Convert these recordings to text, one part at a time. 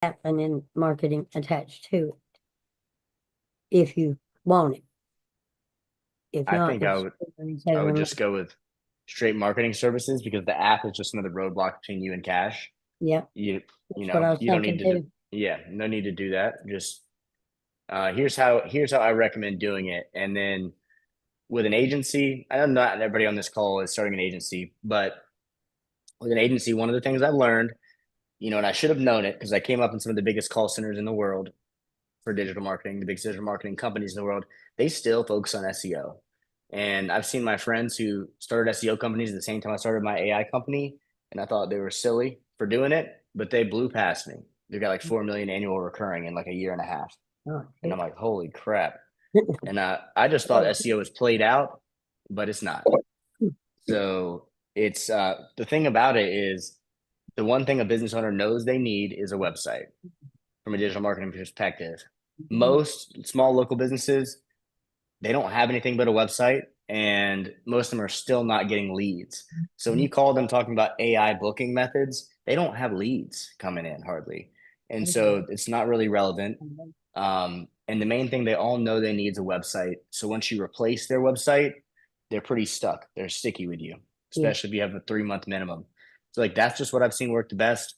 and then marketing attached to it if you want it. If I not, think it's I would 77. just go with straight marketing services because the app is just another roadblock between you and cash. Yep, You you that's what know, I was you don't thinking need to do, too. yeah, no need to do that. Just here's how I recommend doing it. And then with an agency, I know not everybody on this call is starting an agency, but with an agency, one of the things I've learned, and I should have known it because I came up in some of the biggest call centers in the world for digital marketing, the biggest digital marketing companies in the world, they still focus on SEO. And I've seen my friends who started SEO companies at the same time I started my AI company, and I thought they were silly for doing it, but they blew past me. They got like 4 million annual recurring in like a year and a half. Oh, And I'm shit. like, holy crap. And I just thought SEO was played out, but it's not. So it's the thing about it is the one thing a business owner knows they need is a website from a digital marketing perspective. Most small local businesses, they don't have anything but a website, and most of them are still not getting leads. So when you call them talking about AI booking methods, they don't have leads coming in hardly. And so it's not really relevant. And the main thing they all know they need is a website. So once you replace their website, they're pretty stuck. They're sticky with you, Yeah, especially if you have a 3 month minimum. So like that's just what I've seen work the best.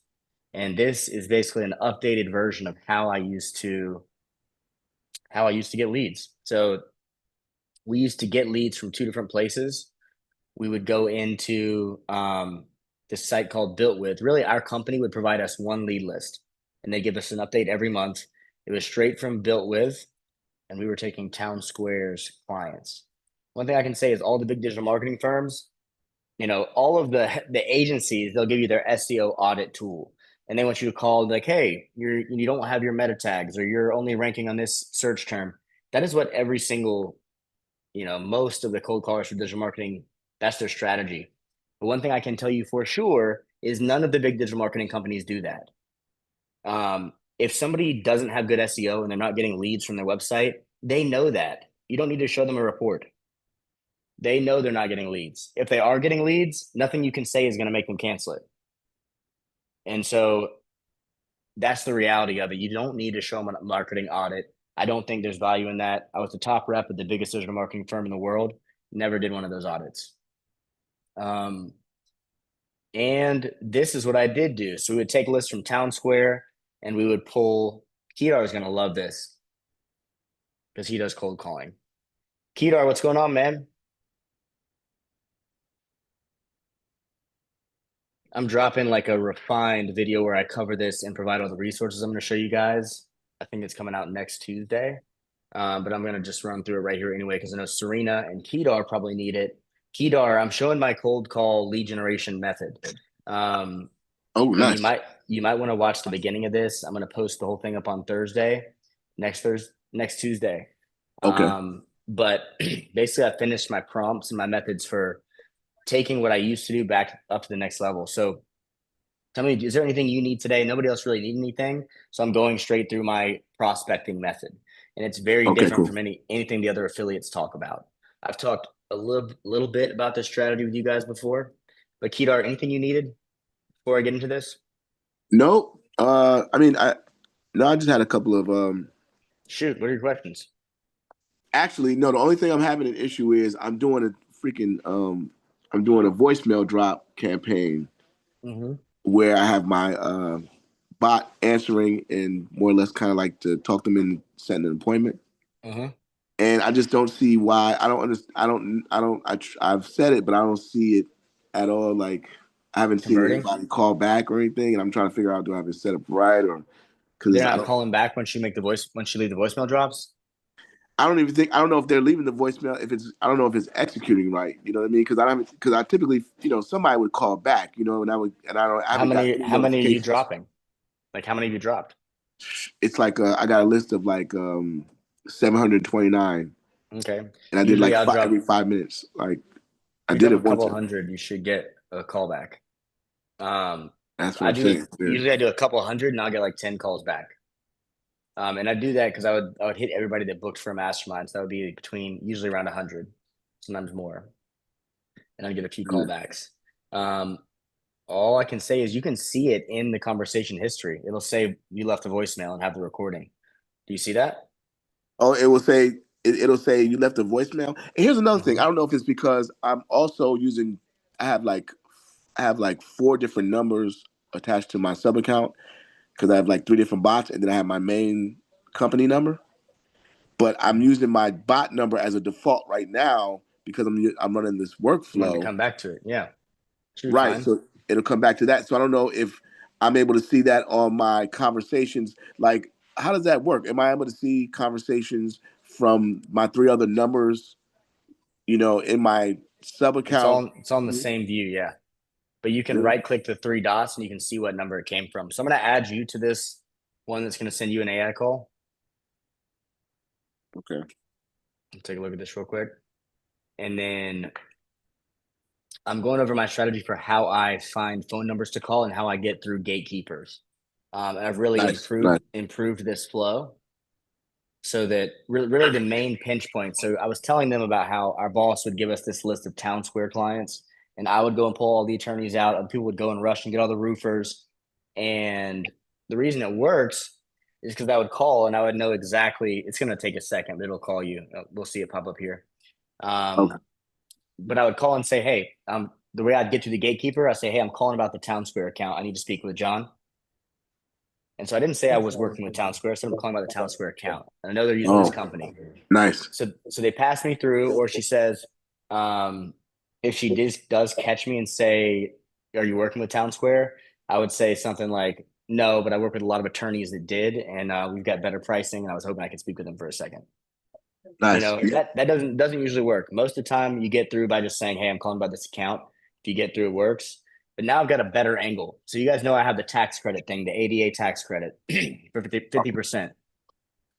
And this is basically an updated version of how I used to get leads. So we used to get leads from two different places. We would go into this site called Built With. Really, our company would provide us one lead list, and they give us an update every month. It was straight from Built With, and we were taking Town Square's clients. One thing I can say is all the big digital marketing firms, all of the agencies, they'll give you their SEO audit tool. And they want you to call like, hey, you don't have your meta tags or you're only ranking on this search term. That is what every single, most of the cold callers for digital marketing, that's their strategy. But one thing I can tell you for sure is none of the big digital marketing companies do that. If somebody doesn't have good SEO and they're not getting leads from their website, they know that. You don't need to show them a report. They know they're not getting leads. If they are getting leads, nothing you can say is going to make them cancel it. And so that's the reality of it. You don't need to show them a marketing audit. I don't think there's value in that. I was the top rep at the biggest digital marketing firm in the world. Never did one of those audits. Um, and this is what I did do. So we would take a list from Town Square and we would pull. Kedar is going to love this because he does cold calling. Kedar, what's going on, man? I'm dropping like a refined video where I cover this and provide all the resources I'm going to show you guys. I think it's coming out next Tuesday. But I'm going to just run through it right here anyway because I know Serena and Kedar probably need it. Kedar, I'm showing my cold call lead generation method. Um, Oh, and you nice. might you might want to watch the beginning of this. I'm going to post the whole thing up on next Tuesday. Okay. But basically, I finished my prompts and my methods for taking what I used to do back up to the next level. So tell me, is there anything you need today? Nobody else really need anything. So I'm going straight through my prospecting method. And it's very Okay, different cool. from anything the other affiliates talk about. I've talked a little bit about this strategy with you guys before. But Kedar, anything you needed before I get into this? No, I mean, I just had a couple of Shoot, what are your questions? actually, no, the only thing I'm having an issue is I'm doing a voicemail drop campaign Mm-hmm. where I have my bot answering and more or less kind of like to talk them in setting an appointment. Mm-hmm. And I just don't see why. I don't understand. I've said it, but I don't see it at all. Like I haven't seen Converting? anybody call back or anything, and I'm trying to figure out, do I have it set up right, or They're because not calling back when she leave the voicemail drops. I don't know if they're leaving the voicemail. If it's I don't know if it's executing right. You know what I mean? Because I typically somebody would call back. I How haven't got many any how many are you notifications. dropping? Like how many have you dropped? It's like I got a list of like 729, Okay. and I did Usually like I'll every drop 5 minutes. Like I you did drop a it once. couple hundred, you should get a callback. Um, That's what I I'm do saying. Yeah. usually I do a couple hundred and I'll get like 10 calls back. And I do that because I would hit everybody that booked for a mastermind. So that would be between usually around 100, sometimes more, and I'd get a few Yeah. callbacks. Um, All I can say is you can see it in the conversation history. It'll say you left a voicemail and have the recording. Do you see that? Oh, it'll say you left a voicemail. And here's another thing. I don't know if it's because I'm also using. I have like four different numbers attached to my sub account because I have like three different bots, and then I have my main company number. But I'm using my bot number as a default right now because I'm running this You want to workflow. come back to it. Yeah. Should be Right. fine. So it'll come back to that. So I don't know if I'm able to see that on my conversations. Like, how does that work? Am I able to see conversations from my three other numbers, in my sub account? It's on the same view, yeah. But you can Really? right click the three dots and you can see what number it came from. So I'm gonna add you to this one that's gonna send you an AI call. Okay. Take a look at this real quick. And then I'm going over my strategy for how I find phone numbers to call and how I get through gatekeepers. And I've really Nice. Nice. improved this flow so that really the main pinch point. So I was telling them about how our boss would give us this list of town square clients, and I would go and pull all the attorneys out, and people would go and rush and get all the roofers. And the reason it works is because I would call and I would know exactly. It's going to take a second, but it'll call you. We'll see it pop up here. Okay. But I would call and say, hey, the way I'd get to the gatekeeper, I say, hey, I'm calling about the town square account. I need to speak with John. And so I didn't say I was working with Town Square. I said I'm calling about the Town Square account. And I know they're using this Oh, company. nice. So they pass me through, or she says, if she does catch me and say, "Are you working with Town Square?" I would say something like, "No, but I work with a lot of attorneys that did, and we've got better pricing. And I was hoping I could speak with them for a second." Nice. That doesn't usually work. Most of the time, you get through by just saying, "Hey, I'm calling about this account." If you get through, it works. But now I've got a better angle. So you guys know I have the tax credit thing, the ADA tax credit for 50%.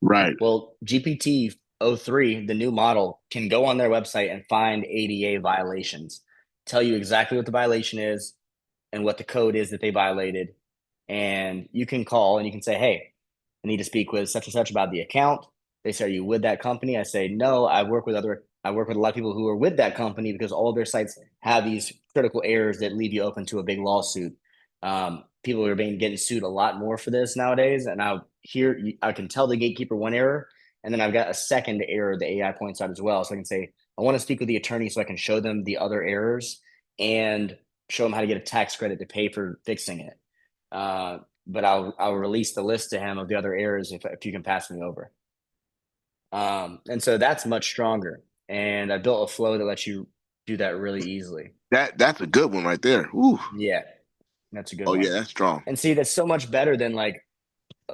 Right. Well, GPT-03, the new model, can go on their website and find ADA violations, tell you exactly what the violation is and what the code is that they violated. And you can call and you can say, hey, I need to speak with such and such about the account. They say, are you with that company? I say, no, I work with a lot of people who are with that company because all of their sites have these critical errors that leave you open to a big lawsuit. People are getting sued a lot more for this nowadays. And I can tell the gatekeeper one error, and then I've got a second error the AI points out as well. So I can say, I want to speak with the attorney so I can show them the other errors and show them how to get a tax credit to pay for fixing it. But I'll release the list to him of the other errors if you can pass me over. And so that's much stronger. And I built a flow that lets you do that really easily. That's a good one right there. Ooh. Yeah, that's a good Oh one. yeah, that's strong. And see, that's so much better than like,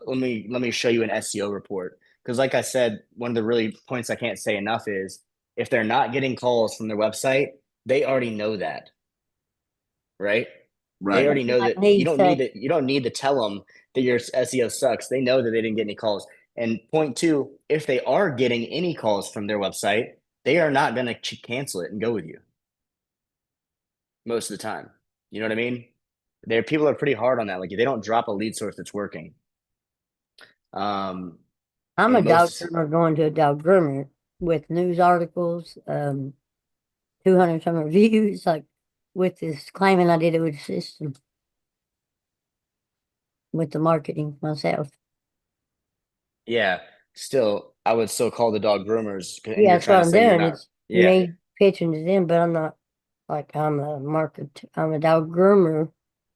let me show you an SEO report. Because like I said, one of the really points I can't say enough is if they're not getting calls from their website, they already know that, right? They Right. already know Like that needs to, you don't need to tell them that your SEO sucks. They know that they didn't get any calls. And point two, if they are getting any calls from their website, they are not going to cancel it and go with you most of the time. You know what I mean? People are pretty hard on that. Like they don't drop a lead source that's working. I'm a And dog most groomer going to a dog groomer with news articles, 200 some reviews, like with this claiming I did it with the system, with the marketing myself. Yeah, still, I would still call the dog groomers, and Yeah, you're that's what trying to I'm say you're doing. not. It's Yeah, me pitching to them, but I'm not like I'm a dog groomer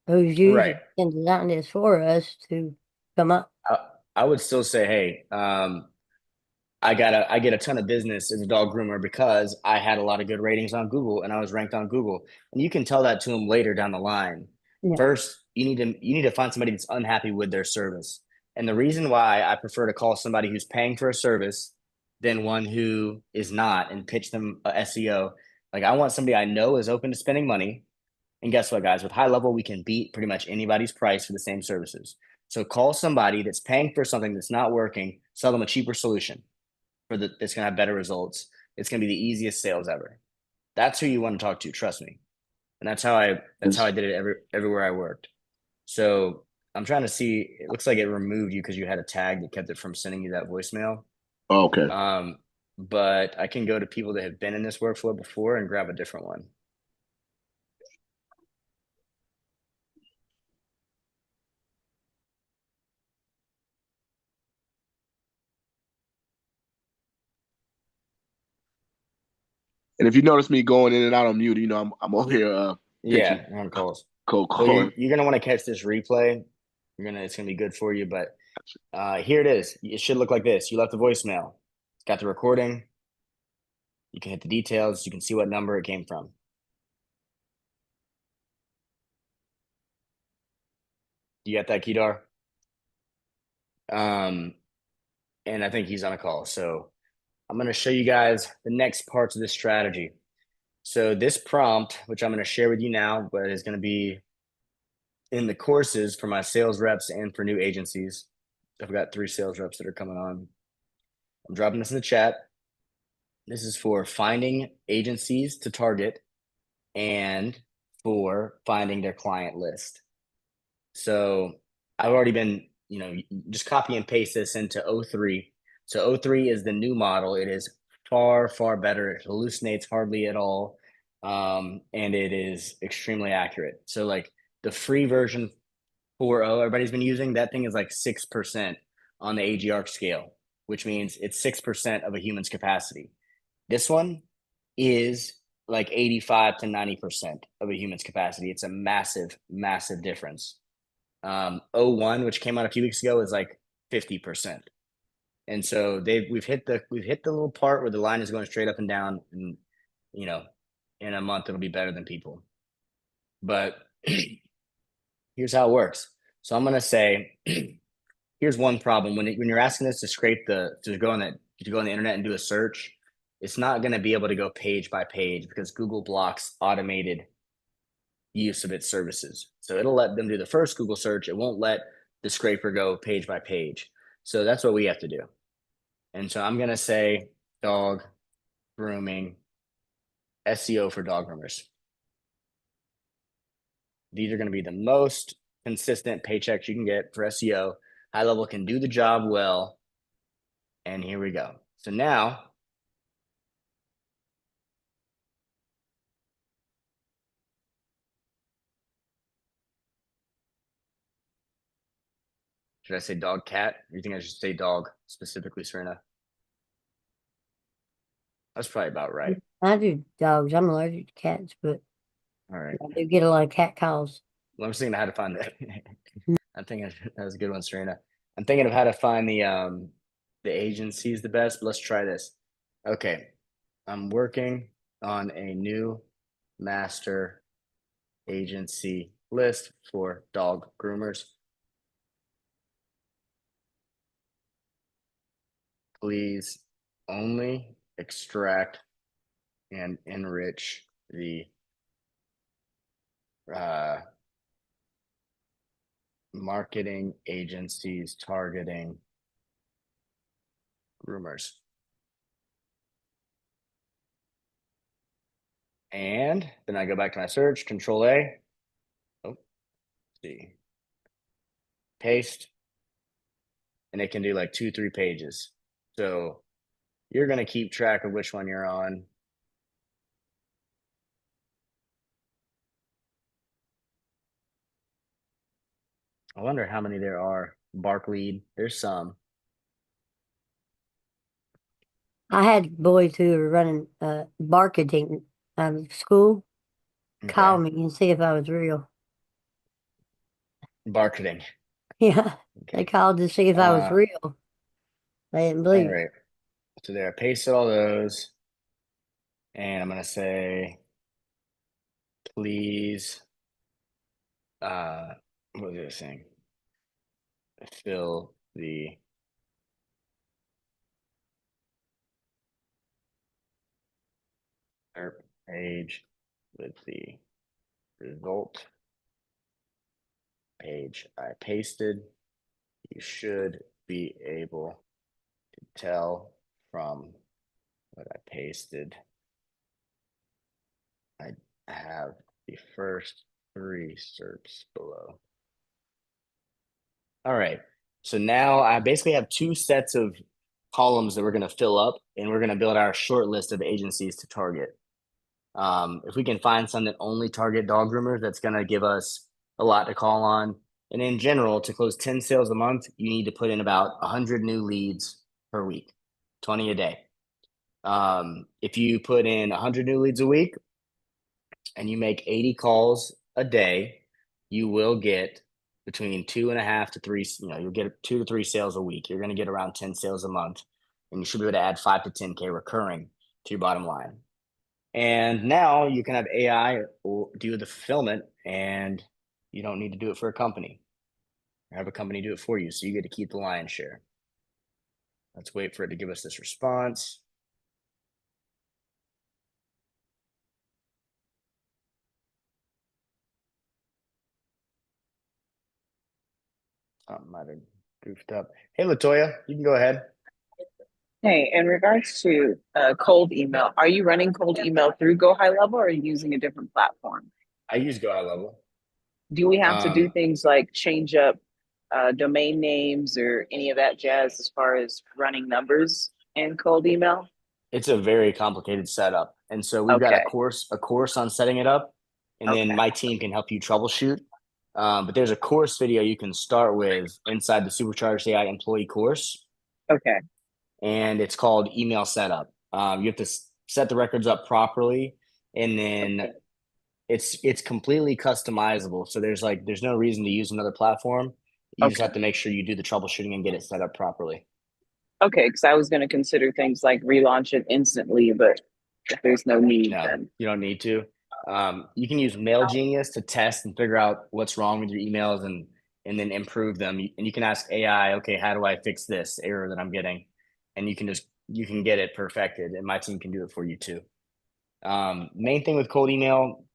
who's right. using and designing this for us to come up. I, I would still say, hey, I get a ton of business as a dog groomer because I had a lot of good ratings on Google and I was ranked on Google. And you can tell that to them later down the line. Yeah. First, you need to find somebody that's unhappy with their service. And the reason why I prefer to call somebody who's paying for a service than one who is not and pitch them a SEO. Like I want somebody I know is open to spending money. And guess what, guys? With HighLevel, we can beat pretty much anybody's price for the same services. So call somebody that's paying for something that's not working, sell them a cheaper solution that's going to have better results. It's going to be the easiest sales ever. That's who you want to talk to. Trust me. And that's how I did it everywhere I worked. So I'm trying to see. It looks like it removed you because you had a tag that kept it from sending you that voicemail. Okay. But I can go to people that have been in this workflow before and grab a different one. And if you notice me going in and out on mute, I'm over here pitching Yeah, on calls. cold So calling. you're gonna want to catch this replay. It's gonna be good for you. But here it is. It should look like this. You left a voicemail. It's got the recording. You can hit the details. You can see what number it came from. You got that, Kedar? And I think he's on a call. So I'm going to show you guys the next parts of this strategy. So this prompt, which I'm going to share with you now, but is going to be in the courses for my sales reps and for new agencies. I've got 3 sales reps that are coming on. I'm dropping this in the chat. This is for finding agencies to target and for finding their client list. So I've already been, just copy and paste this into O3. So O3 is the new model. It is far, far better. It hallucinates hardly at all. And it is extremely accurate. So like the free version 4.0 everybody's been using, that thing is like 6% on the AGR scale, which means it's 6% of a human's capacity. This one is like 85 to 90% of a human's capacity. It's a massive, massive difference. 01, which came out a few weeks ago, is like 50%. And so we've hit the little part where the line is going straight up and down, and in a month it'll be better than people. But here's how it works. So I'm gonna say, here's one problem when you're asking this to go on the internet and do a search, it's not going to be able to go page by page because Google blocks automated use of its services. So it'll let them do the first Google search. It won't let the scraper go page by page. So that's what we have to do. And so I'm going to say dog grooming, SEO for dog groomers. These are going to be the most consistent paychecks you can get for SEO. HighLevel can do the job well. And here we go. So now should I say dog, cat? Or you think I should say dog specifically, Serena? That's probably about right. I do dogs. I'm allergic to cats, but All right. I do get a lot of cat calls. Well, I'm thinking of how to find that. I'm thinking that was a good one, Serena. I'm thinking of how to find the agencies the best, but let's try this. Okay. I'm working on a new master agency list for dog groomers. Please only extract and enrich the marketing agencies targeting groomers. And then I go back to my search, Control A. Oh, see. Paste. And it can do like 2-3 pages. So you're going to keep track of which one you're on. I wonder how many there are. Bark lead. There's some. I had boys who were running marketing school call me and see if I was real. Marketing. Yeah, Okay. they called to see if I was real. They didn't believe all right. So there, I pasted all those. And I'm going to say, please, what was I saying? Fill the page with the result page I pasted. You should be able to tell from what I pasted. I have the first 3 SERPs below. All right. So now I basically have 2 sets of columns that we're going to fill up, and we're going to build our short list of agencies to target. If we can find some that only target dog groomers, that's going to give us a lot to call on. And in general, to close 10 sales a month, you need to put in about 100 new leads per week, 20 a day. If you put in 100 new leads a week and you make 80 calls a day, you will get between 2.5 to 3. You'll get 2 to 3 sales a week. You're going to get around 10 sales a month, and you should be able to add 5 to 10K recurring to your bottom line. And now you can have AI do the fulfillment, and you don't need to do it for a company. Or have a company do it for you, so you get to keep the lion's share. Let's wait for it to give us this response. Something might have goofed up. Hey, Latoya, you can go ahead. Hey, in regards to cold email, are you running cold email through Go High Level or are you using a different platform? I use Go HighLevel. Do we have to do things like change up domain names or any of that jazz as far as running numbers in cold email? It's a very complicated setup, and so we've got a Okay. course on setting it up, and then Okay. my team can help you troubleshoot. But there's a course video you can start with inside the Supercharged AI employee course, Okay. and it's called email setup. You have to set the records up properly, and then Okay. it's completely customizable. So there's no reason to use another platform. You just Okay. have to make sure you do the troubleshooting and get it set up properly. Okay. Because I was going to consider things like relaunch it instantly, but if there's no need, No, then you don't need to. You can use Mail Genius to test and figure out what's wrong with your emails and then improve them. And you can ask AI, okay, how do I fix this error that I'm getting? And you can get it perfected, and my team can do it for you too. Main thing with cold email,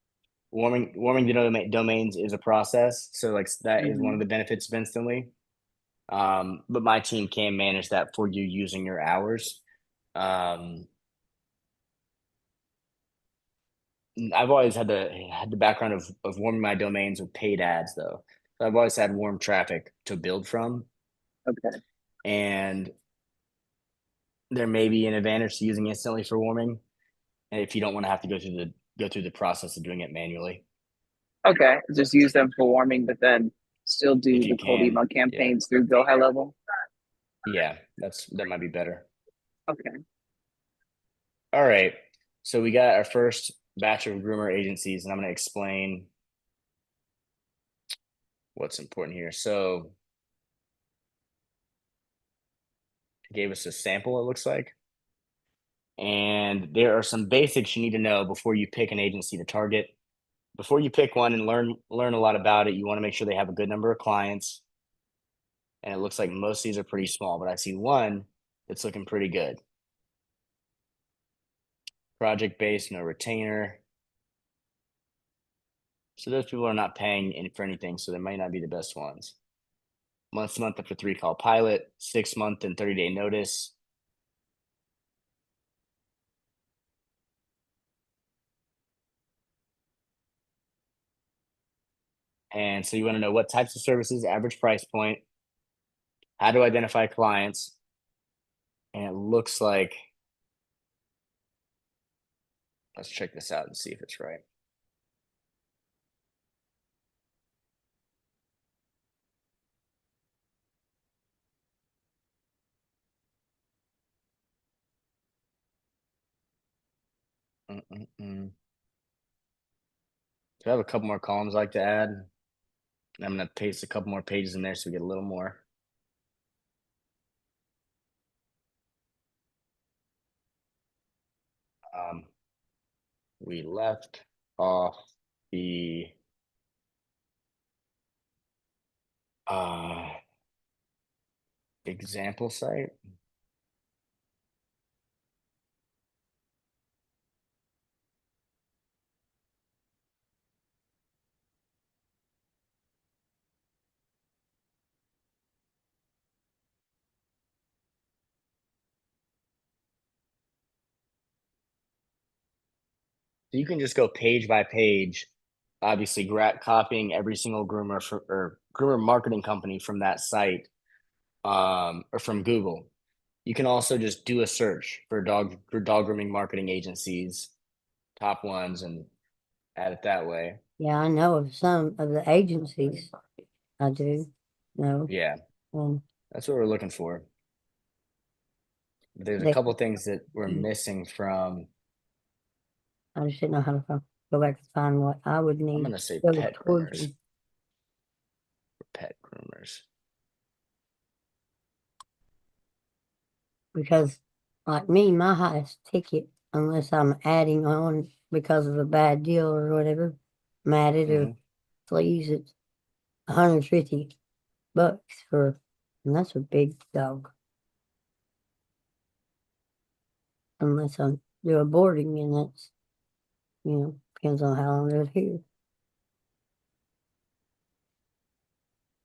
warming the domains is a process. So like that is one of the benefits of Instantly. But my team can manage that for you using your hours. I've always had the background of warming my domains with paid ads though. So I've always had warm traffic to build from, okay. and there may be an advantage to using Instantly for warming, and if you don't want to have to go through the process of doing it manually. Okay. Just use them for warming, but then still do If you the cold can, email campaigns through Go High Level. yeah, that might be better. Okay. All right, so we got our first batch of groomer agencies, and I'm going to explain what's important here. So it gave us a sample, it looks like. And there are some basics you need to know before you pick an agency to target. Before you pick one and learn a lot about it, you want to make sure they have a good number of clients. And it looks like most of these are pretty small, but I see one that's looking pretty good. Project based, no retainer. So those people are not paying for anything, so they might not be the best ones. Month to month up to 3 call pilot, 6-month and 30-day notice. And so you want to know what types of services, average price point, how to identify clients. And it looks like, let's check this out and see if it's right. So I have a couple more columns I like to add. I'm going to paste a couple more pages in there so we get a little more. We left off the example site. So you can just go page by page, obviously copying every single groomer or groomer marketing company from that site, or from Google. You can also just do a search for dog grooming marketing agencies, top ones, and add it that way. Yeah, I know of some of the agencies. I do know. Yeah, Um, that's what we're looking for. There's a They, couple things that we're missing from. I just didn't know how to go back and find what I would I'm need gonna say to go pet towards groomers. them. Pet groomers. Because, like me, my highest ticket, unless I'm adding on because of a bad deal or whatever, I'm added or Hmm. fleas, it's $150 for, and that's a big dog. Unless I do a boarding, and that's, depends on how long they're here.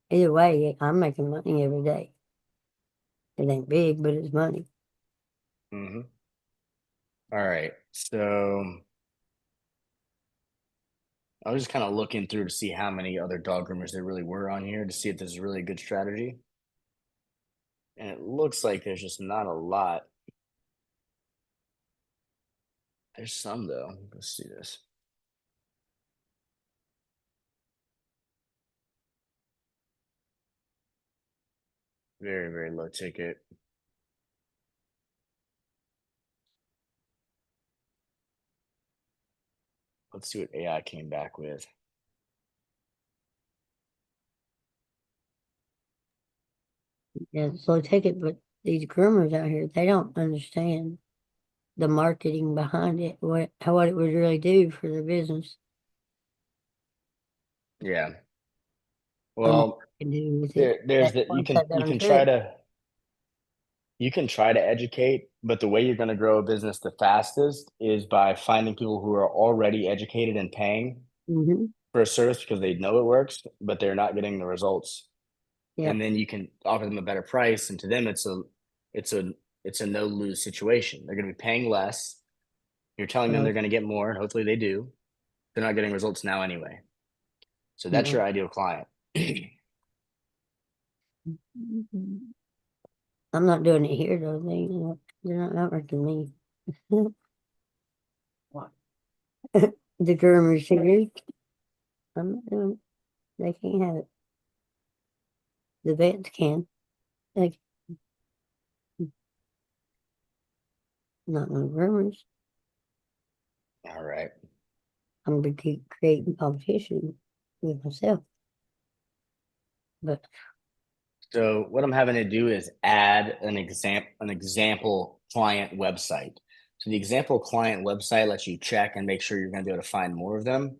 Either way, I'm making money every day. It ain't big, but it's money. Hmm. All right. So I was just kind of looking through to see how many other dog groomers there really were on here to see if this is really a good strategy. And it looks like there's just not a lot. There's some though. Let's see this. Very, very low ticket. Let's see what AI came back with. Yeah, so take it, but these groomers out here, they don't understand the marketing behind it, what it would really do for the business Yeah. and what Well, it can do with it. there's That that once that you done can to try it. to educate, but the way you're going to grow a business the fastest is by finding people who are already educated and paying Mm-hmm. for a service because they know it works, but they're not getting the results. Yeah. And then you can offer them a better price, and to them, it's a it's a no lose situation. They're going to be paying less. You're telling them Uh, they're going to get more, and hopefully they do. They're not getting results now anyway. So that's yeah. your ideal client. I'm not doing it here though. They're not networking me. What? The groomers here. I'm not doing it. They can't have it. The vets can. They not no groomers. All right. I'm gonna keep creating competition with myself. But So what I'm having to do is add an example client website. So the example client website lets you check and make sure you're going to be able to find more of them.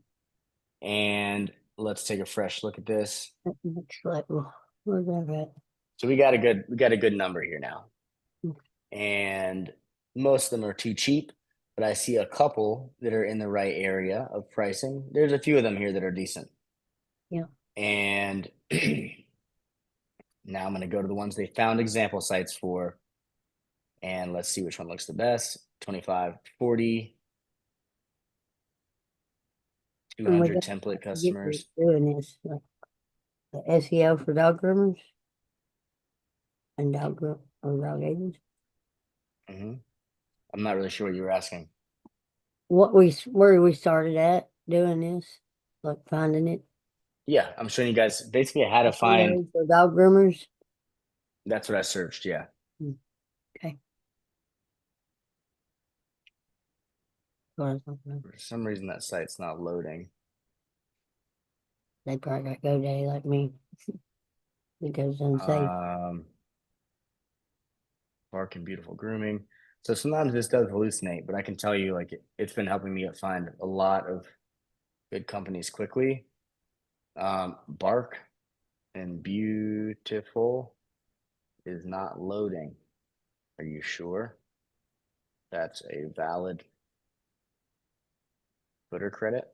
And let's take a fresh look at this. next level. Where's that at? So we got a good number here now. And most of them are too cheap, but I see a couple that are in the right area of pricing. There's a few of them here that are decent. Yeah. And now I'm going to go to the ones they found example sites for. And let's see which one looks the best. 25, 40, And we 200 got template to get to customers. doing this, like the SEO for dog groomers and dog agents. Hmm. I'm not really sure what you were asking. Where we started at doing this, like finding it. Yeah, I'm showing you guys basically how to find. SEO for dog groomers. That's what I searched. Yeah. Okay. Or something. For some reason, that site's not loading. They probably got GoDaddy like me. It goes unsafe. Bark and beautiful grooming. So sometimes this does hallucinate, but I can tell you, like, it's been helping me find a lot of good companies quickly. Bark and beautiful is not loading. Are you sure that's a valid footer credit?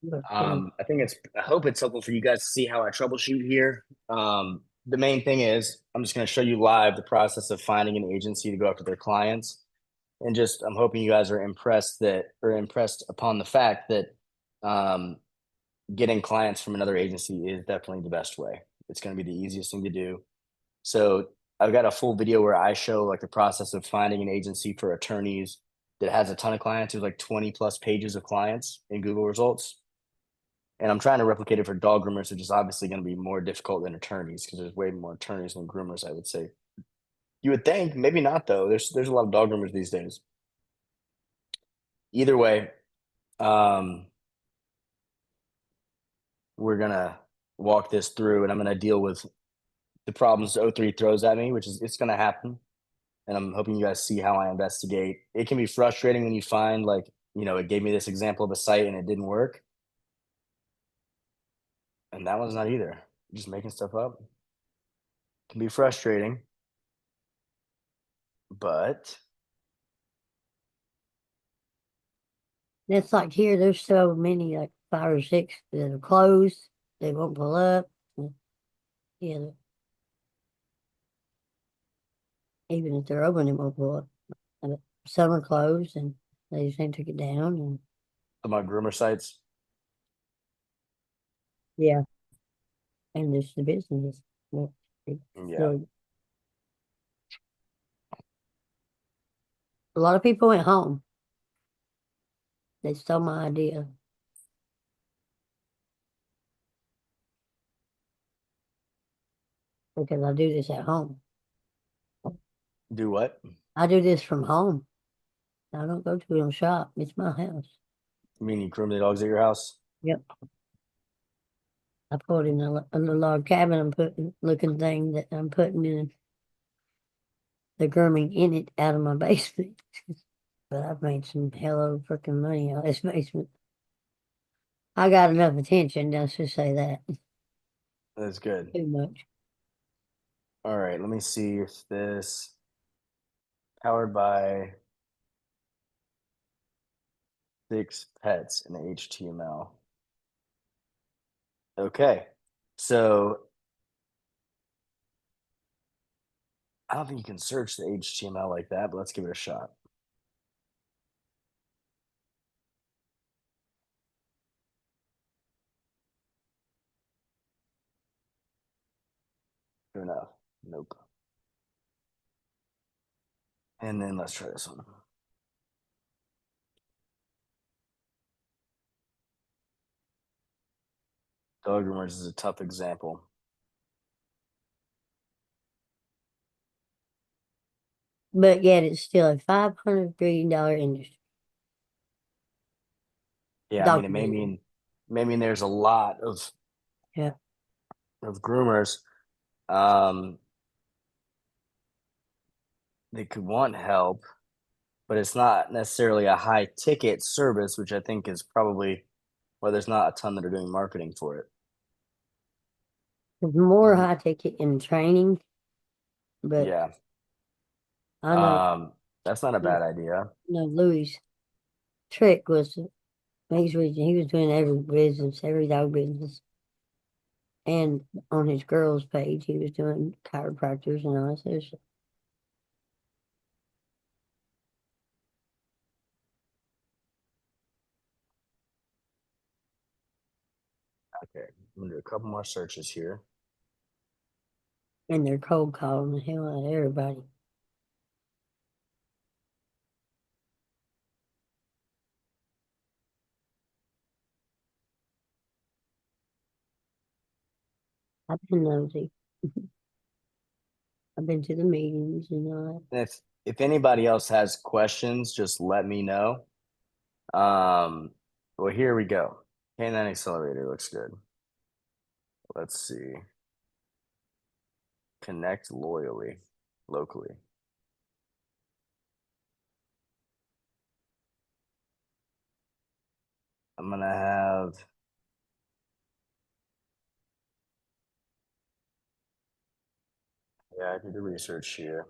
But, I hope it's helpful for you guys to see how I troubleshoot here. The main thing is I'm just going to show you live the process of finding an agency to go after their clients. And just, I'm hoping you guys are impressed upon the fact that getting clients from another agency is definitely the best way. It's going to be the easiest thing to do. So I've got a full video where I show like the process of finding an agency for attorneys that has a ton of clients. There's like 20 plus pages of clients in Google results. And I'm trying to replicate it for dog groomers, which is obviously going to be more difficult than attorneys because there's way more attorneys than groomers, I would say. You would think, maybe not though. There's a lot of dog groomers these days. Either way, um, we're gonna walk this through, and I'm gonna deal with the problems O3 throws at me, which is it's gonna happen. And I'm hoping you guys see how I investigate. It can be frustrating when you find like, it gave me this example of a site and it didn't work. And that one's not either. Just making stuff up. It can be frustrating. But It's like here, there's so many, like 5 or 6 that are closed. They won't pull up. Yeah, even if they're open, it won't pull up. And some are closed, and they just ain't took it down. And my groomer sites, yeah, and there's the business. Well, yeah, so a lot of people went home. They stole my idea because I do this at home. do what? I do this from home. I don't go to a shop. It's my house. You mean you groom the dogs at your house? Yep. I put in a little log cabin. I'm putting looking thing that I'm putting in the grooming in it out of my basement. But I've made some hello freaking money out of this basement. I got enough attention, let's just say that. That's good. Too much. All right, let me see if this powered by 6 pets in HTML. Okay. So I don't think you can search the HTML like that, but let's give it a shot. Sure enough. Nope. And then let's try this one. Dog groomers is a tough example. But yet it's still a $500 billion industry. Yeah, I mean, Dog it grooming. may mean there's a lot Yeah. of groomers um, that could want help, but it's not necessarily a high ticket service, which I think is probably why there's not a ton that are doing marketing for it. It's more Mhm. high ticket in training, but Yeah, I know, that's not a bad idea. Louis' trick was he was doing every business, every dog business. And on his girls page, he was doing chiropractors and all this. Okay, I'm gonna do a couple more searches here. And they're cold calling the hell out of everybody. I've been nosy. I've been to the meetings and all And if anybody else has questions, just let me know. Well, here we go. Canine accelerator looks good. Let's see. Connect locally. I'm gonna have yeah, I did the research here.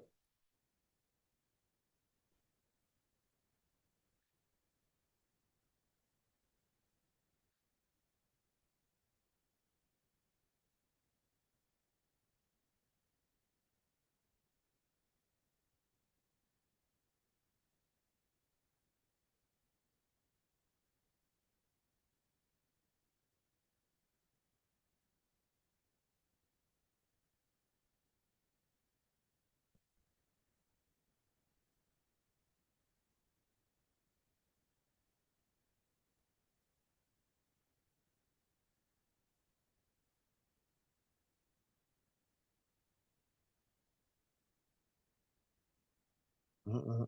None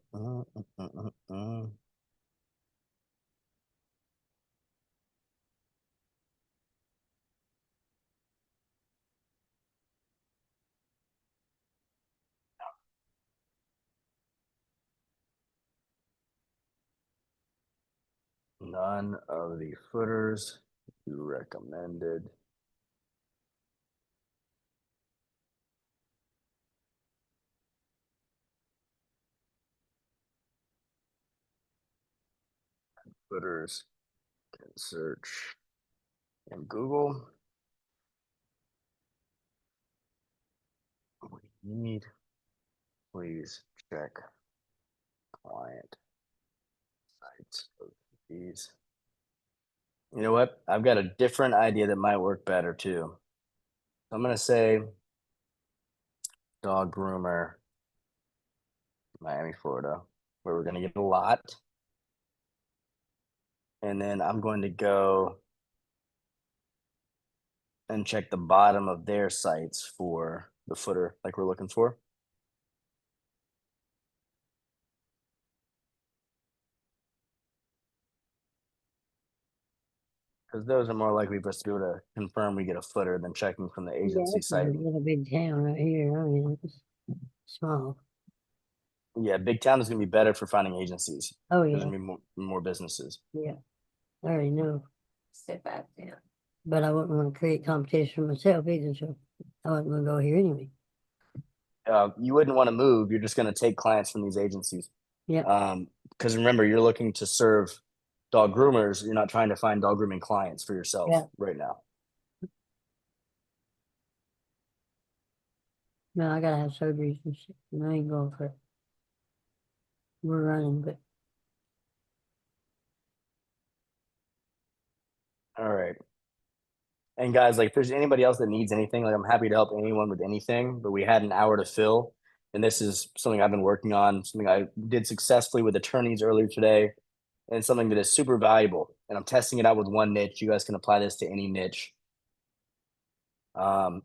of the footers you recommended. Footers can search in Google. We need, please check client sites of these. You know what? I've got a different idea that might work better too. I'm going to say dog groomer, Miami, Florida, where we're going to get a lot. And then I'm going to go and check the bottom of their sites for the footer like we're looking for. Because those are more likely for us to be able to confirm we get a footer than checking from the agency site. A little big town right here. I mean, it's small. Yeah, big town is going to be better for finding agencies. Oh, There's yeah. going to be more businesses. Yeah. I already know. Step back down. But I wouldn't want to create competition myself either, so I wasn't going to go here anyway. You wouldn't want to move. You're just going to take clients from these agencies. Yeah. Because remember, you're looking to serve dog groomers. You're not trying to find dog grooming clients for yourself right now. No, I gotta have surgeries and shit. And I ain't going for it. We're running, but All right. And guys, like if there's anybody else that needs anything, like I'm happy to help anyone with anything, but we had an hour to fill. And this is something I've been working on, something I did successfully with attorneys earlier today, and something that is super valuable. And I'm testing it out with one niche. You guys can apply this to any niche. And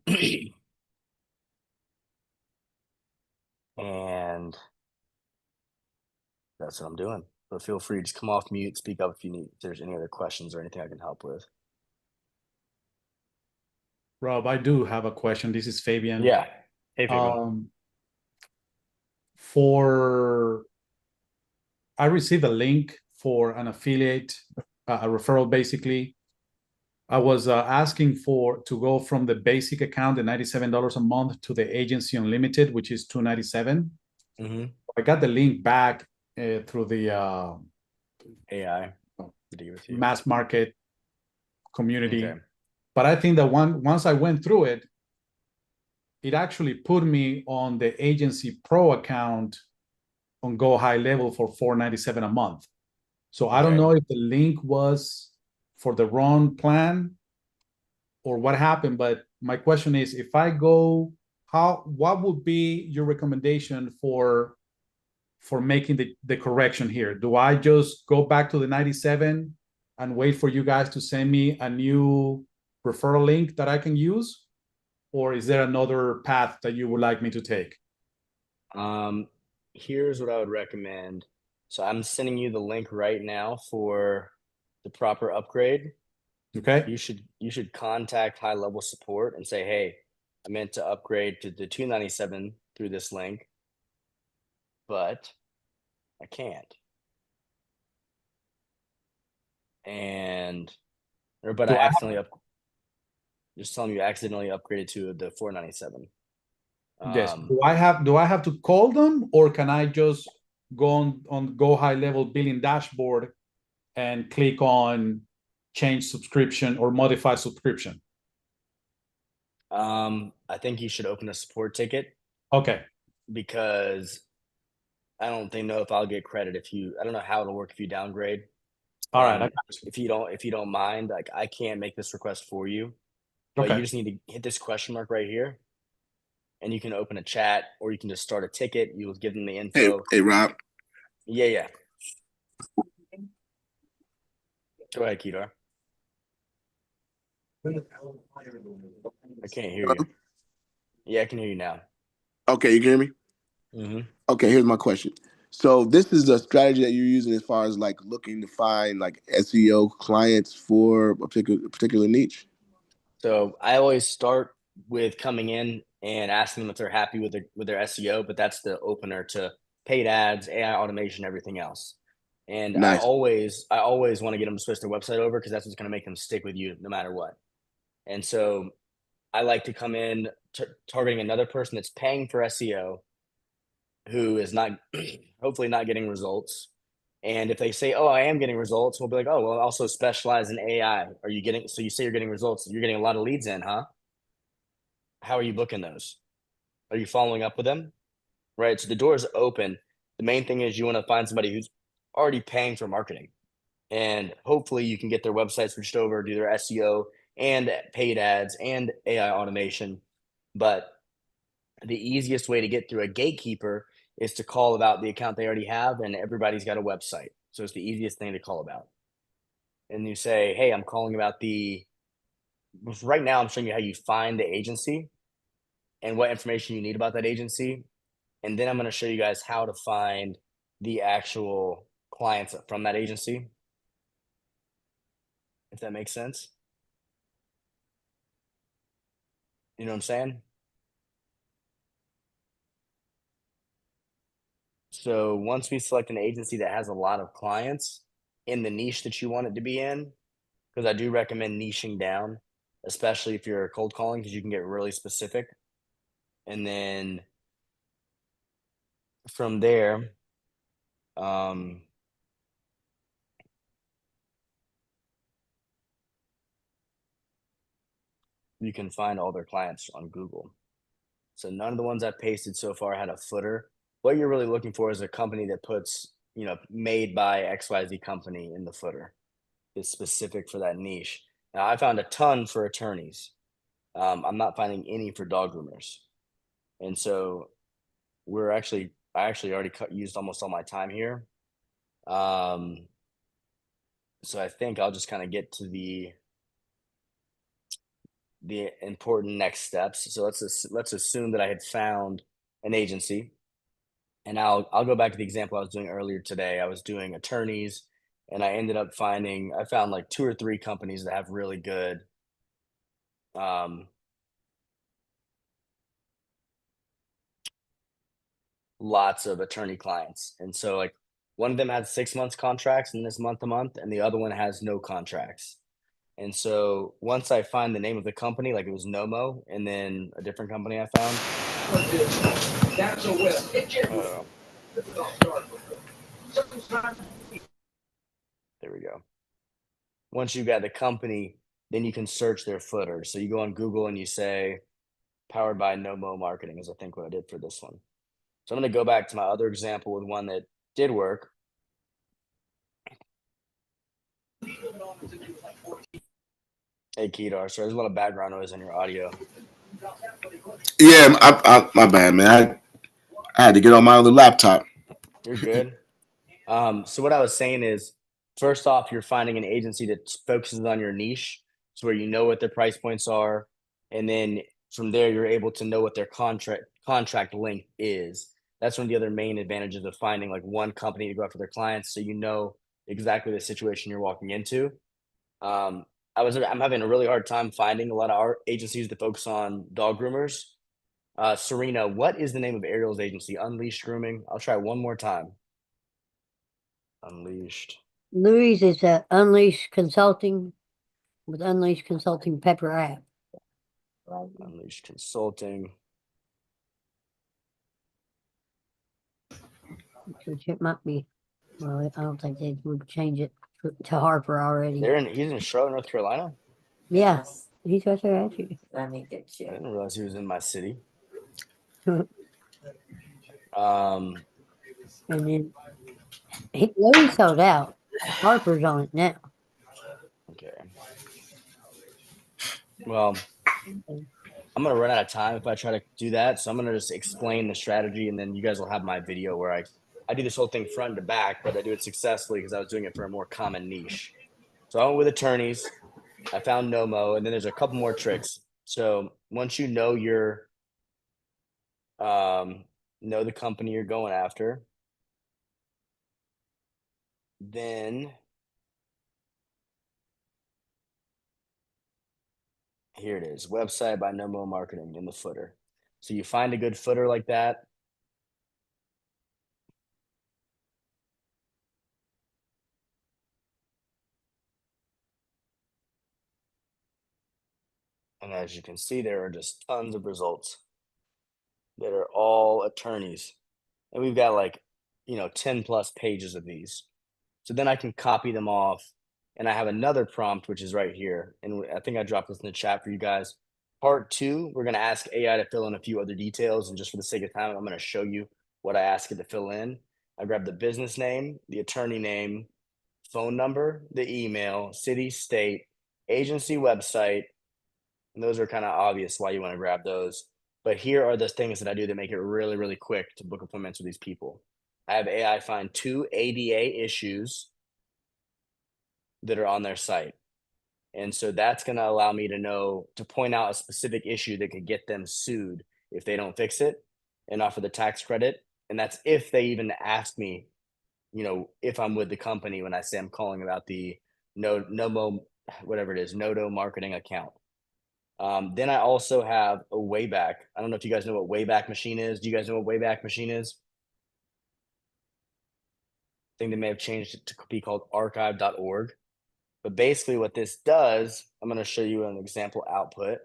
that's what I'm doing. But feel free to just come off mute, speak up if there's any other questions or anything I can help with. Rob, I do have a question. This is Fabian. Yeah. Hey, Fabian. I received a link for an affiliate, a referral basically. I was asking to go from the basic account, the $97 a month, to the agency unlimited, which is $297. Mm-hmm. I got the link back through the AI mass market community. Okay. But I think that once I went through it, it actually put me on the agency pro account on Go HighLevel for $497 a month. So I don't know if the link was for the wrong plan or what happened, but my question is, if I go, what would be your recommendation for making the correction here? Do I just go back to the 97 and wait for you guys to send me a new referral link that I can use? Or is there another path that you would like me to take? Here's what I would recommend. So I'm sending you the link right now for the proper upgrade. Okay. You should contact HighLevel support and say, hey, I meant to upgrade to the 297 through this link, but I can't. But I accidentally just telling you accidentally upgraded to the 497. Yes. Do I have to call them, or can I just go on Go HighLevel billing dashboard and click on change subscription or modify subscription? I think you should open a support ticket. Okay. Because I don't know if I'll get credit I don't know how it'll work if you downgrade. All right. If you don't mind, like I can't make this request for you, but you just need to hit this question mark right here, and you can open a chat or you can just start a ticket. You will give them the info. Hey, Rob. Yeah. Go ahead, Kedar. I can't hear you. Yeah, I can hear you now. Okay, you can hear me? Mm-hmm. Okay, here's my question. So this is a strategy that you're using as far as like looking to find like SEO clients for a particular niche. So I always start with coming in and asking them if they're happy with their SEO, but that's the opener to paid ads, AI automation, everything else. And I Nice. always want to get them to switch their website over because that's what's going to make them stick with you no matter what. And so I like to come in targeting another person that's paying for SEO who is not hopefully not getting results. And if they say, "Oh, I am getting results," we'll be like, "Oh, well, I also specialize in AI. Are you getting? So you say you're getting results. You're getting a lot of leads in, huh? How are you booking those? Are you following up with them? Right. So the door is open. The main thing is you want to find somebody who's already paying for marketing, and hopefully you can get their website switched over, do their SEO and paid ads and AI automation. But the easiest way to get through a gatekeeper is to call about the account they already have, and everybody's got a website. So it's the easiest thing to call about. And you say, "Hey, I'm calling about the." Right now, I'm showing you how you find the agency and what information you need about that agency. And then I'm going to show you guys how to find the actual clients from that agency, if that makes sense. You know what I'm saying? So once we select an agency that has a lot of clients in the niche that you want it to be in, because I do recommend niching down, especially if you're cold calling, because you can get really specific. And then from there, you can find all their clients on Google. So none of the ones I've pasted so far had a footer. What you're really looking for is a company that puts, made by XYZ company in the footer. It's specific for that niche. Now I found a ton for attorneys. I'm not finding any for dog groomers. And so I actually already used almost all my time here. So I think I'll just kind of get to the important next steps. So let's assume that I had found an agency, and I'll go back to the example I was doing earlier today. I was doing attorneys, and I found like 2 or 3 companies that have really good lots of attorney clients. And so like one of them had 6 months contracts and this month to month, and the other one has no contracts. And so once I find the name of the company, like it was Nomo, and then a different company I found. There we go. Once you got the company, then you can search their footer. So you go on Google and you say powered by Nomo Marketing is I think what I did for this one. So I'm going to go back to my other example with one that did work. Hey, Kedar, so there's a lot of background noise in your audio. Yeah, my bad, man. I had to get on my other laptop. You're good. So what I was saying is, first off, you're finding an agency that focuses on your niche, so where you know what their price points are, and then from there you're able to know what their contract length is. That's one of the other main advantages of finding like one company to go after their clients, so you know exactly the situation you're walking into. I'm having a really hard time finding a lot of our agencies that focus on dog groomers. Serena, what is the name of Ariel's agency? Unleashed Grooming. I'll try one more time. Unleashed. Louis is Unleashed Consulting with Unleashed Consulting Pepper app. Unleashed Consulting. Which it might be. Well, I don't think they would change it to Harper already. He's in Charlotte, North Carolina. Yeah, he's right there at you. I didn't realize he was in my city. And then Louis sold out. Harper's on it now. Okay. Well, I'm gonna run out of time if I try to do that, so I'm gonna just explain the strategy, and then you guys will have my video where I do this whole thing front to back, but I do it successfully because I was doing it for a more common niche. So I went with attorneys. I found Nomo, and then there's a couple more tricks. So once you know know the company you're going after, then here it is, website by No Marketing in the footer. So you find a good footer like that. And as you can see, there are just tons of results that are all attorneys. And we've got like, 10 plus pages of these. So then I can copy them off. And I have another prompt, which is right here. And I think I dropped this in the chat for you guys. Part 2, we're going to ask AI to fill in a few other details. And just for the sake of time, I'm going to show you what I ask it to fill in. I grab the business name, the attorney name, phone number, the email, city, state, agency website. And those are kind of obvious why you want to grab those. But here are the things that I do that make it really, really quick to book appointments with these people. I have AI find 2 ADA issues that are on their site. And so that's going to allow me to know to point out a specific issue that could get them sued if they don't fix it and offer the tax credit. And that's if they even ask me, if I'm with the company when I say I'm calling about the Nomo, whatever it is, Nodo marketing account. Then I also have a Wayback. I don't know if you guys know what Wayback Machine is. Do you guys know what Wayback Machine is? I think they may have changed it to be called archive.org. But basically what this does, I'm going to show you an example output.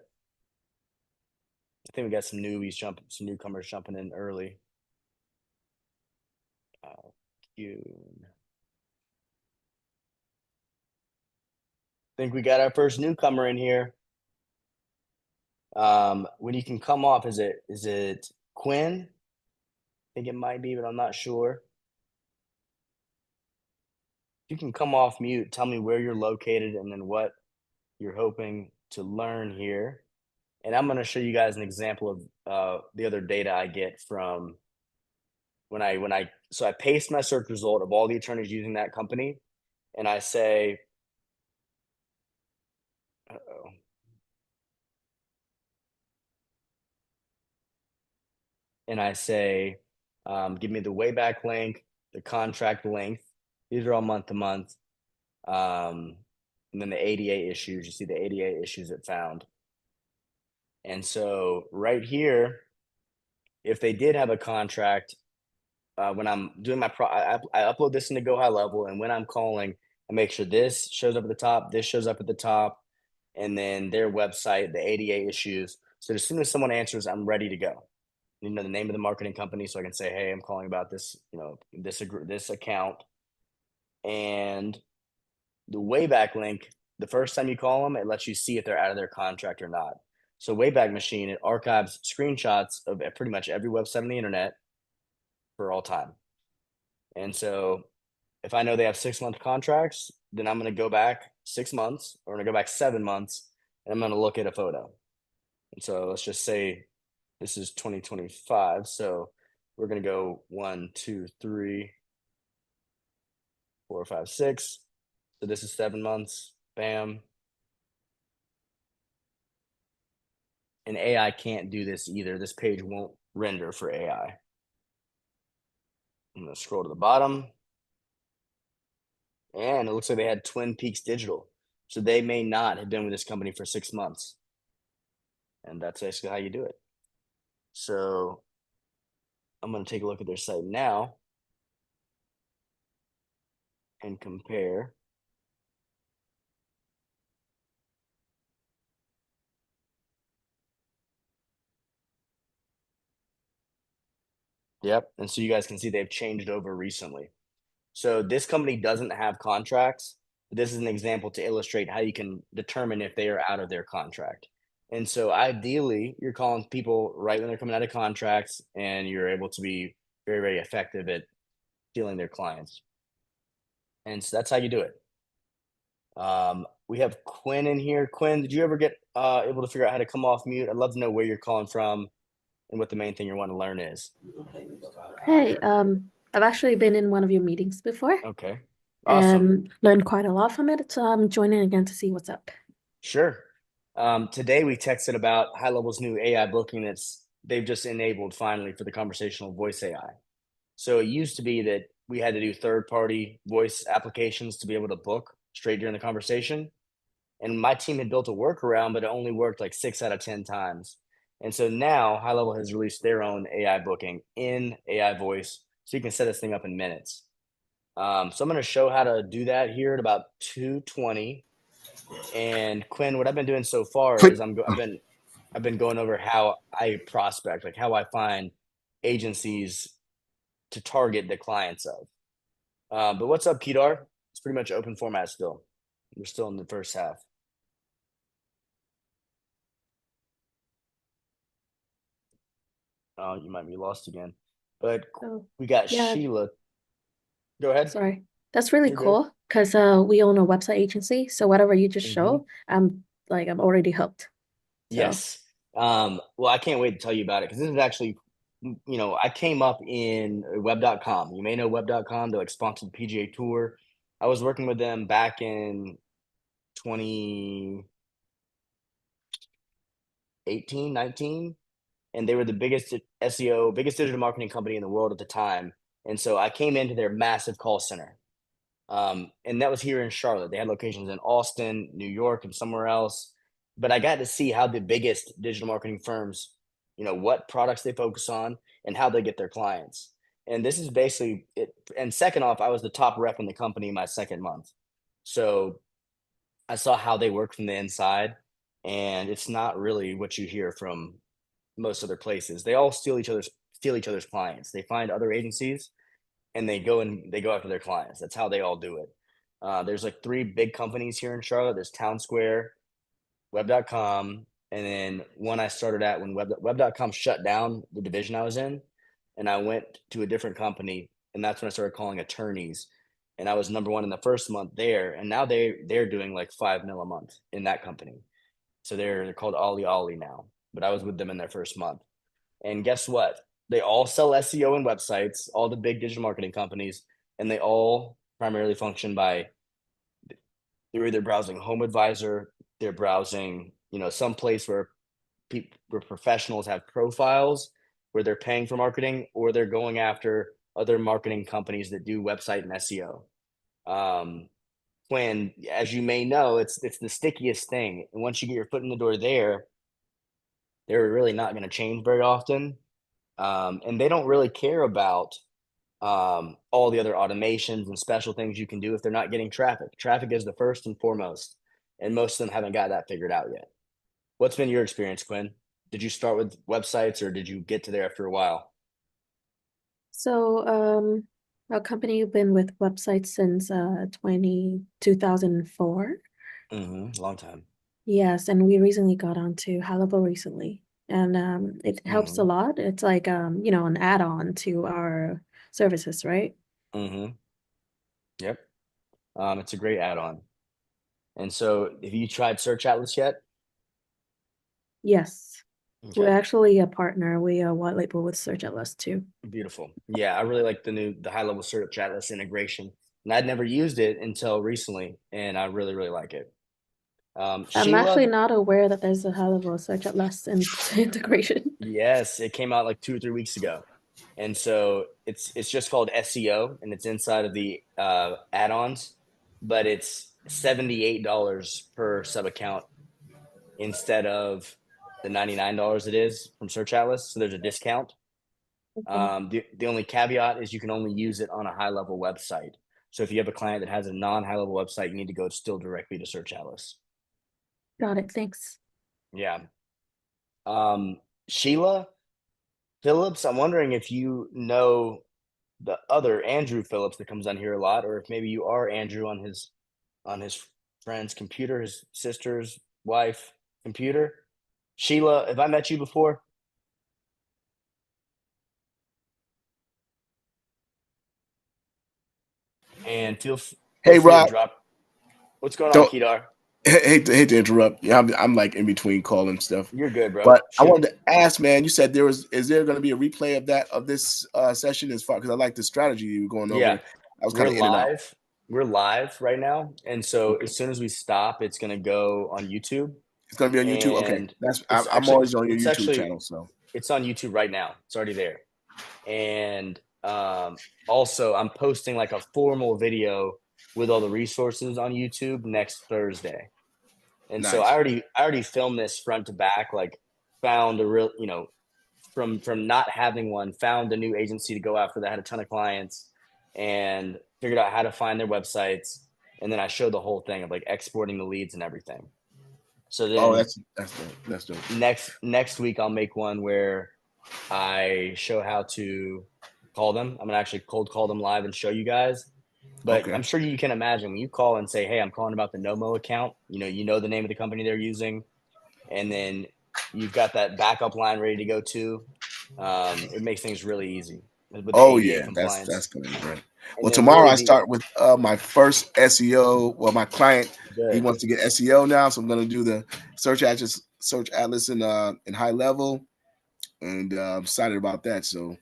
I think we got some newcomers jumping in early. June. I think we got our first newcomer in here. When you can come off, is it Quinn? I think it might be, but I'm not sure. You can come off mute, tell me where you're located and then what you're hoping to learn here. And I'm going to show you guys an example of the other data I get from so I paste my search result of all the attorneys using that company, and I say, give me the Wayback link, the contract length. These are all month to month. And then the ADA issues, you see the ADA issues it found. And so right here, if they did have a contract, when I'm doing I upload this into Go HighLevel, and when I'm calling, I make sure this shows up at the top, this shows up at the top, and then their website, the ADA issues. So as soon as someone answers, I'm ready to go. The name of the marketing company, so I can say, hey, I'm calling about this, this account. And the Wayback link, the first time you call them, it lets you see if they're out of their contract or not. So Wayback Machine, it archives screenshots of pretty much every website on the internet for all time. And so if I know they have 6-month contracts, then I'm going to go back 6 months, or I'm going to go back 7 months, and I'm going to look at a photo. And so let's just say this is 2025. So we're going to go 1, 2, 3, 4, 5, 6. So this is 7 months. Bam. And AI can't do this either. This page won't render for AI. I'm going to scroll to the bottom. And it looks like they had Twin Peaks Digital. So they may not have been with this company for 6 months. And that's basically how you do it. So I'm going to take a look at their site now and compare. Yep. And so you guys can see they've changed over recently. So this company doesn't have contracts. This is an example to illustrate how you can determine if they are out of their contract. And so ideally, you're calling people right when they're coming out of contracts, and you're able to be very, very effective at stealing their clients. And so that's how you do it. We have Quinn in here. Quinn, did you ever get able to figure out how to come off mute? I'd love to know where you're calling from and what the main thing you want to learn is. Hey, I've actually been in one of your meetings before Okay. Awesome. and learned quite a lot from it. So I'm joining again to see what's up. Sure. Today we texted about HighLevel's new AI booking they've just enabled finally for the conversational voice AI. So it used to be that we had to do third-party voice applications to be able to book straight during the conversation. And my team had built a workaround, but it only worked like 6 out of 10 times. And so now HighLevel has released their own AI booking in AI voice, so you can set this thing up in minutes. So I'm going to show how to do that here at about 2:20. And Quinn, what I've been doing so far is I've been going over how I prospect, like how I find agencies to target the clients of. But what's up, Kedar? It's pretty much open format still. We're still in the first half. Oh, you might be lost again. But Oh, we got yeah. Sheila. Go ahead. Sorry. That's really You're good. cool because we own a website agency. So whatever you just Mhm. show, I'm already hooked. So Yes. Well, I can't wait to tell you about it because this is actually, I came up in web.com. You may know web.com. They're like sponsored PGA Tour. I was working with them back in 2018, 19, and they were the biggest SEO, biggest digital marketing company in the world at the time. And so I came into their massive call center. And that was here in Charlotte. They had locations in Austin, New York, and somewhere else. But I got to see how the biggest digital marketing firms, what products they focus on and how they get their clients. And this is basically it. And second off, I was the top rep in the company my second month. So I saw how they work from the inside. And it's not really what you hear from most other places. They all steal each other's clients. They find other agencies and they go after their clients. That's how they all do it. There's like 3 big companies here in Charlotte. There's Town Square, Web.com, and then one I started at when Web.com shut down the division I was in, and I went to a different company, and that's when I started calling attorneys. And I was number 1 in the first month there, and now they're doing like 5 mil a month in that company. So they're called Ollie Ollie now, but I was with them in their first month. And guess what? They all sell SEO and websites, all the big digital marketing companies, and they all primarily function by they're either browsing Home Advisor, they're browsing, some place where where professionals have profiles where they're paying for marketing, or they're going after other marketing companies that do website and SEO. When, as you may know, it's the stickiest thing. And once you get your foot in the door there, they're really not going to change very often. And they don't really care about all the other automations and special things you can do if they're not getting traffic. Traffic is the first and foremost, and most of them haven't got that figured out yet. What's been your experience, Quinn? Did you start with websites or did you get to there after a while? So our company been with websites since 2004. Long time. Yes, and we recently got onto HighLevel recently, and it helps a lot. It's like an add-on to our services, right? Yep. It's a great add-on. And so have you tried Search Atlas yet? Yes. We're Okay. actually a partner. We are white label with Search Atlas too. Beautiful. Yeah, I really like the HighLevel Search Atlas integration. And I'd never used it until recently, and I really, really like it. I'm Sheila, actually not aware that there's a HighLevel Search Atlas integration. yes, it came out like 2 or 3 weeks ago. And so it's just called SEO, and it's inside of the add-ons, but it's $78 per sub account instead of the $99 it is from Search Atlas. So there's a discount. The only caveat is you can only use it on a HighLevel website. So if you have a client that has a non-HighLevel website, you need to go still directly to Search Atlas. Got it. Thanks. Yeah. Sheila Phillips, I'm wondering if you know the other Andrew Phillips that comes on here a lot, or if maybe you are Andrew on his friend's computer, his sister's wife computer. Sheila, have I met you before? And feel Hey, free to Rob. drop. What's going on, Don't Kedar? hate to interrupt. Yeah, I'm like in between calling stuff. You're good, bro. But I Shoot. wanted to ask, man. You said is there going to be a replay of this session as far because I like the strategy you were going Yeah, over. I was we're kind of in and out. live. We're live right now, and so as soon as we stop, it's gonna go on YouTube. It's going to be on YouTube. Okay, And I'm always on your it's YouTube actually channel. So it's on YouTube right now. It's already there. And Also, I'm posting like a formal video with all the resources on YouTube next Thursday. And so Nice. I already filmed this front to back, like found a real, from not having one, found a new agency to go after that had a ton of clients and figured out how to find their websites. And then I showed the whole thing of like exporting the leads and everything. So Oh, then that's dope. That's dope. next week I'll make one where I show how to call them. I'm gonna actually cold call them live and show you guys. But Okay. I'm sure you can imagine when you call and say, "Hey, I'm calling about the Nomo account." You know the name of the company they're using, and then you've got that backup line ready to go to. It makes things really easy with the Oh ADA yeah, compliance. that's gonna be great. And Well, then tomorrow really I start with my first SEO. Well, my client, he good. wants to get SEO now, so I'm gonna do the search atlas in HighLevel, and I'm excited about that. So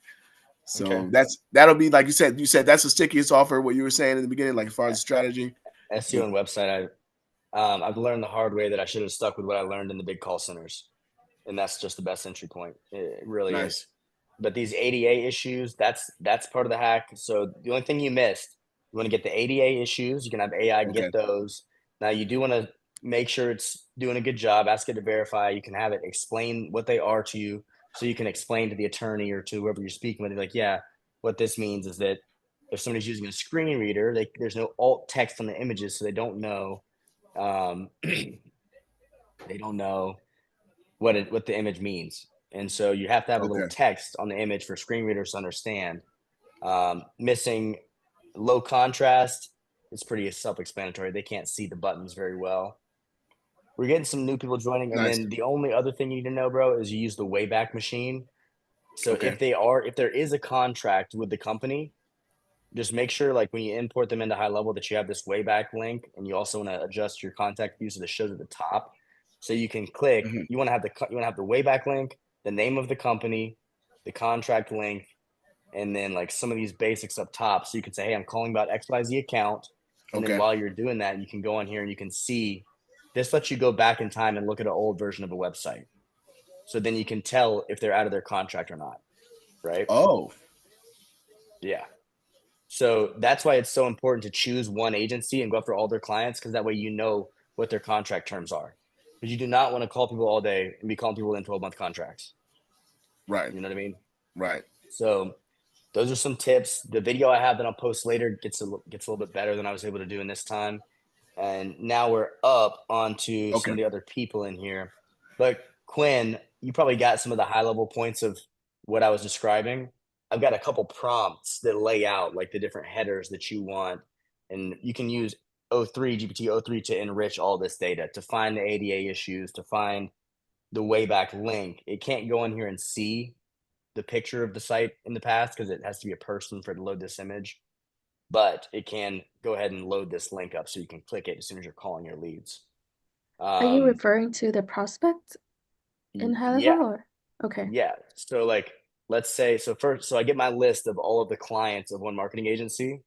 Okay. that'll be like you said. You said that's the stickiest offer. What you were saying in the beginning, like as far as strategy. SEO and website. I've learned the hard way that I should have stuck with what I learned in the big call centers, and that's just the best entry point. It really Nice. is. But these ADA issues, that's part of the hack. So the only thing you missed, you want to get the ADA issues. You can have AI Okay. get those. Now you do want to make sure it's doing a good job. Ask it to verify. You can have it explain what they are to you, so you can explain to the attorney or to whoever you're speaking with. Like, yeah, what this means is that if somebody's using a screen reader, there's no alt text on the images, so they don't know. They don't know what the image means, and so you have to have a little Okay. text on the image for screen readers to understand. Missing low contrast, it's pretty self-explanatory. They can't see the buttons very well. We're getting some new people joining, and Nice. then the only other thing you need to know, bro, is you use the Wayback Machine. So Okay. if there is a contract with the company, just make sure like when you import them into HighLevel that you have this Wayback link, and you also want to adjust your contact view so that shows at the top, so you can click. Mhm. You want to have the Wayback link, the name of the company, the contract link, and then like some of these basics up top. So you can say, "Hey, I'm calling about XYZ account," and then Okay. while you're doing that, you can go on here and you can see. This lets you go back in time and look at an old version of a website. So then you can tell if they're out of their contract or not, right? Oh. Yeah. So that's why it's so important to choose one agency and go after all their clients, because that way you know what their contract terms are. Because you do not want to call people all day and be calling people in 12-month contracts. Right. You know what I mean? Right. So those are some tips. The video I have that I'll post later gets a little bit better than I was able to do in this time. And now we're up onto some Okay. of the other people in here. But Quinn, you probably got some of the high level points of what I was describing. I've got a couple prompts that lay out like the different headers that you want. And you can use GPT-03 to enrich all this data, to find the ADA issues, to find the Wayback link. It can't go in here and see the picture of the site in the past because it has to be a person for it to load this image, but it can go ahead and load this link up so you can click it as soon as you're calling your leads. Are you Um, referring to the prospect in high level yeah, or? Okay. yeah. So like, let's say, so I get my list of all of the clients of one marketing agency.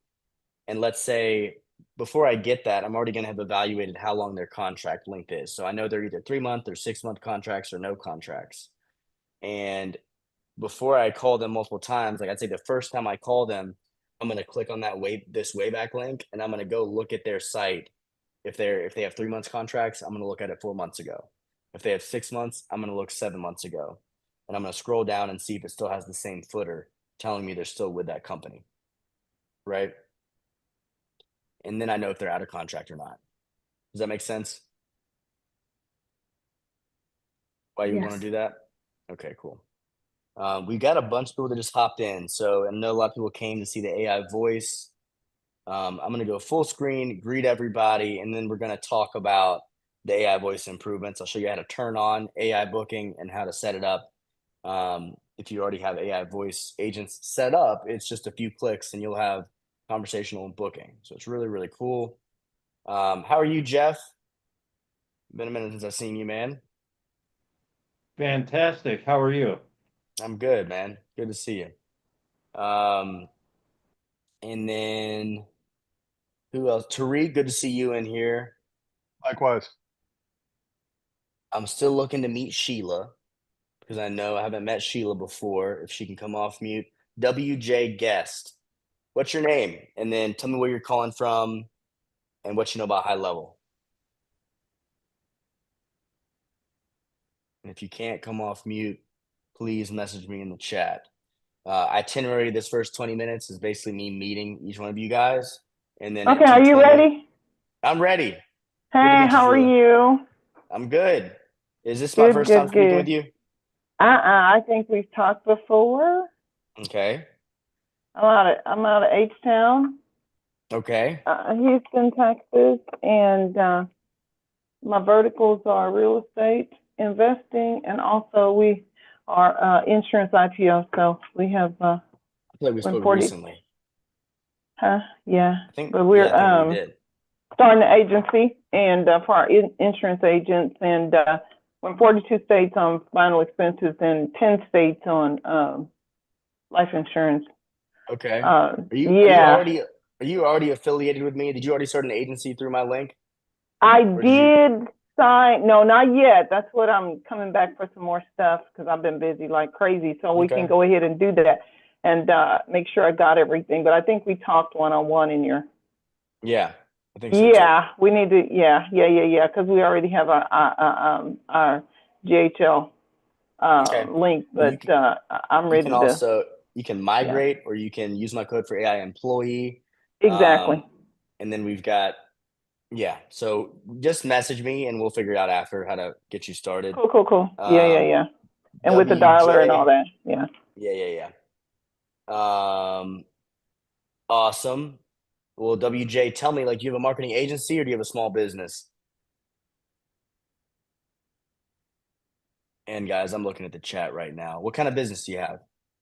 And let's say before I get that, I'm already going to have evaluated how long their contract length is. So I know they're either 3-month or 6-month contracts or no contracts. And before I call them multiple times, like I'd say the first time I call them, I'm gonna click on this Wayback link, and I'm gonna go look at their site. If they have 3 months contracts, I'm gonna look at it 4 months ago. If they have 6 months, I'm gonna look 7 months ago, and I'm gonna scroll down and see if it still has the same footer telling me they're still with that company, right? And then I know if they're out of contract or not. Does that make sense? Why you would want to Yes. do that? Okay, cool. We got a bunch of people that just hopped in, so I know a lot of people came to see the AI voice. I'm going to go full screen, greet everybody, and then we're going to talk about the AI voice improvements. I'll show you how to turn on AI booking and how to set it up. If you already have AI voice agents set up, it's just a few clicks and you'll have conversational booking. So it's really, really cool. How are you, Jeff? Been a minute since I've seen you, man. Fantastic. How are you? I'm good, man. Good to see you. And then who else? Tariq, good to see you in here. Likewise. I'm still looking to meet Sheila because I know I haven't met Sheila before. If she can come off mute, WJ Guest. What's your name? And then tell me where you're calling from and what you know about HighLevel. And if you can't come off mute, please message me in the chat. Itinerary this first 20 minutes is basically me meeting each one of you guys. And then Okay, are you ready? I'm ready. Good to Hey, meet you, how are Sheila. you? I'm good. Is this my first time speaking with you? I think we've talked before. Okay. I'm out of H-Town, Okay. Houston, Texas, and my verticals are real estate investing, and also we are insurance IPO. So we have I feel like we spoke 40. recently. Yeah. I think But we're we did. starting an agency and for our insurance agents, and we're in 42 states on final expenses and 10 states on life insurance. Okay. Are you already affiliated with me? Did you already start an agency through my link? I did sign. No, not yet. That's what I'm coming back for some more stuff because I've been busy like crazy. So we can go ahead and do that and make sure I got everything. But I think we talked one-on-one in your. Yeah, I think so. Yeah, we need to. Yeah. Because we already have our GHL link, but I'm ready to. You can migrate, or you can use my code for AI employee. Exactly. And then we've got, so just message me and we'll figure out after how to get you started. Cool. Yeah. And with the dialer and all that. Yeah. Yeah. Awesome. Well, WJ, tell me, like, you have a marketing agency or do you have a small business? And guys, I'm looking at the chat right now. What kind of business do you have?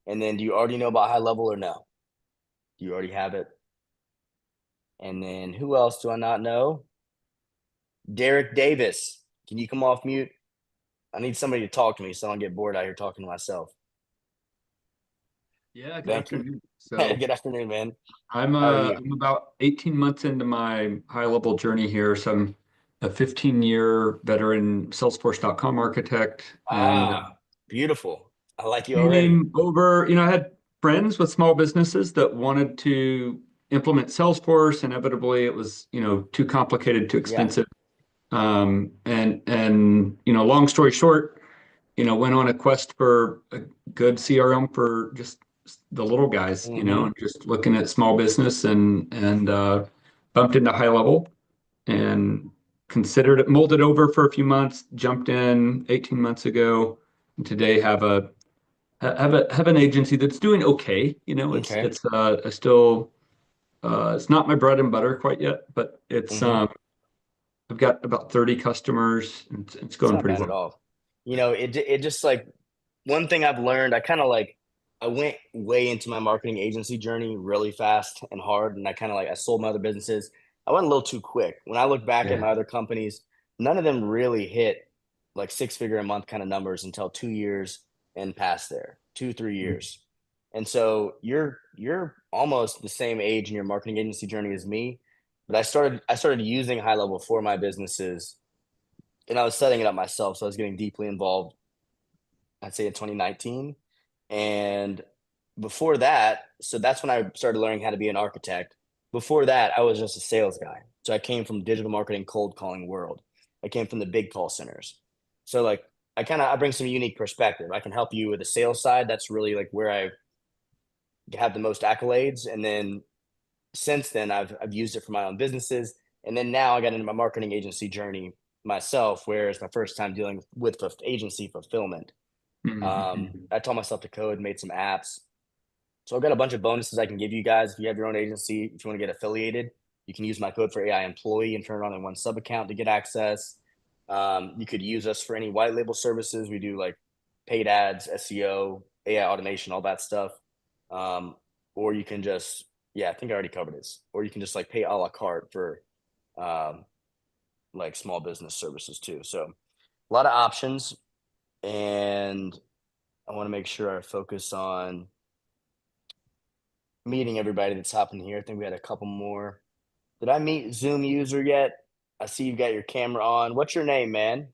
And then do you already know about HighLevel or no? Do you already have it? And then who else do I not know? Derek Davis. Can you come off mute? I need somebody to talk to me so I don't get bored out here talking to myself. Yeah, good afternoon. So good afternoon, man. I'm about 18 months into my HighLevel journey here. So I'm a 15-year veteran Salesforce.com architect. Beautiful. I like you already. I had friends with small businesses that wanted to implement Salesforce. Inevitably, it was, too complicated, too expensive. Long story short, went on a quest for a good CRM for just the little guys, and just looking at small business and bumped into HighLevel and considered it, molded over for a few months, jumped in 18 months ago, and today have an agency that's doing okay. It's still it's not my bread and butter quite yet, but it's I've got about 30 customers and it's going pretty well. At all. It just like one thing I've learned, I went way into my marketing agency journey really fast and hard. And I sold my other businesses. I went a little too quick. When I look back at my other companies, none of them really hit like 6-figure a month kind of numbers until 2 years and past there, 2-3 years. And so you're almost the same age in your marketing agency journey as me. But I started using HighLevel for my businesses and I was setting it up myself. So I was getting deeply involved, I'd say in 2019. And before that, so that's when I started learning how to be an architect. Before that, I was just a sales guy. So I came from digital marketing, cold calling world. I came from the big call centers. So like, I bring some unique perspective. I can help you with the sales side. That's really like where I have the most accolades. And then since then, I've used it for my own businesses. And then now I got into my marketing agency journey myself, where it's my first time dealing with agency fulfillment. I taught myself to code, made some apps. So I've got a bunch of bonuses I can give you guys. If you have your own agency, if you want to get affiliated, you can use my code for AI employee and turn it on in one sub account to get access. You could use us for any white label services. We do like paid ads, SEO, AI automation, all that stuff. Or you can just, I think I already covered this. Or you can just like pay a la carte for like small business services too. So a lot of options. And I want to make sure I focus on meeting everybody that's hopping here. I think we had a couple more. Did I meet Zoom user yet? I see you got your camera on. What's your name, man?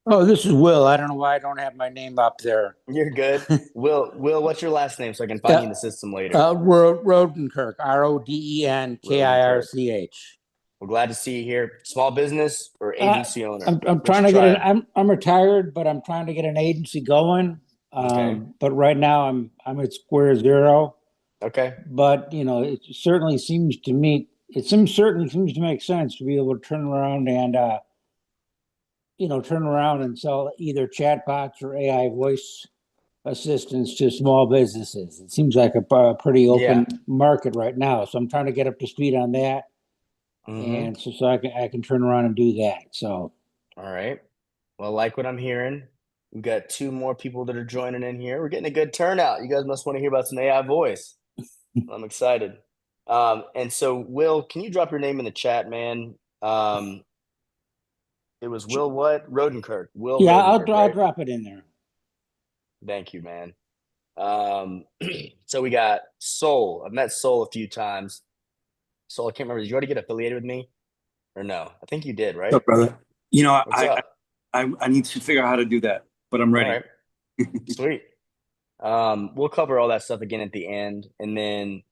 Oh, this is Will. I don't know why I don't have my name up there. You're good. Will, what's your last name so I can find you in the system later? Rodenkirk, Rodenkirk. RODENKIRCH. We're glad to see you here. Small business or agency owner? I'm trying to get it. I'm retired, but I'm trying to get an agency going. Okay. But right now I'm at square zero. Okay. But it certainly seems to me certainly seems to make sense to be able to turn around and sell either chatbots or AI voice assistance to small businesses. It seems like a pretty open market right now. So I'm trying to get up to speed on that, and so I can turn around and do that. So, all right. Well, like what I'm hearing, we've got 2 more people that are joining in here. We're getting a good turnout. You guys must want to hear about some AI voice. I'm excited. And so, Will, can you drop your name in the chat, man? It was Will what? Rodenkirk. Will. Yeah, Rodenkirk, I'll drop it in there. Thank you, man. So we got Soul. I've met Soul a few times. Soul, I can't remember. Did you already get affiliated with me or no? I think you did, right? What's up, brother? What's up? I need to figure out how to do that, but I'm ready. All right. Sweet. We'll cover all that stuff again at the end. And then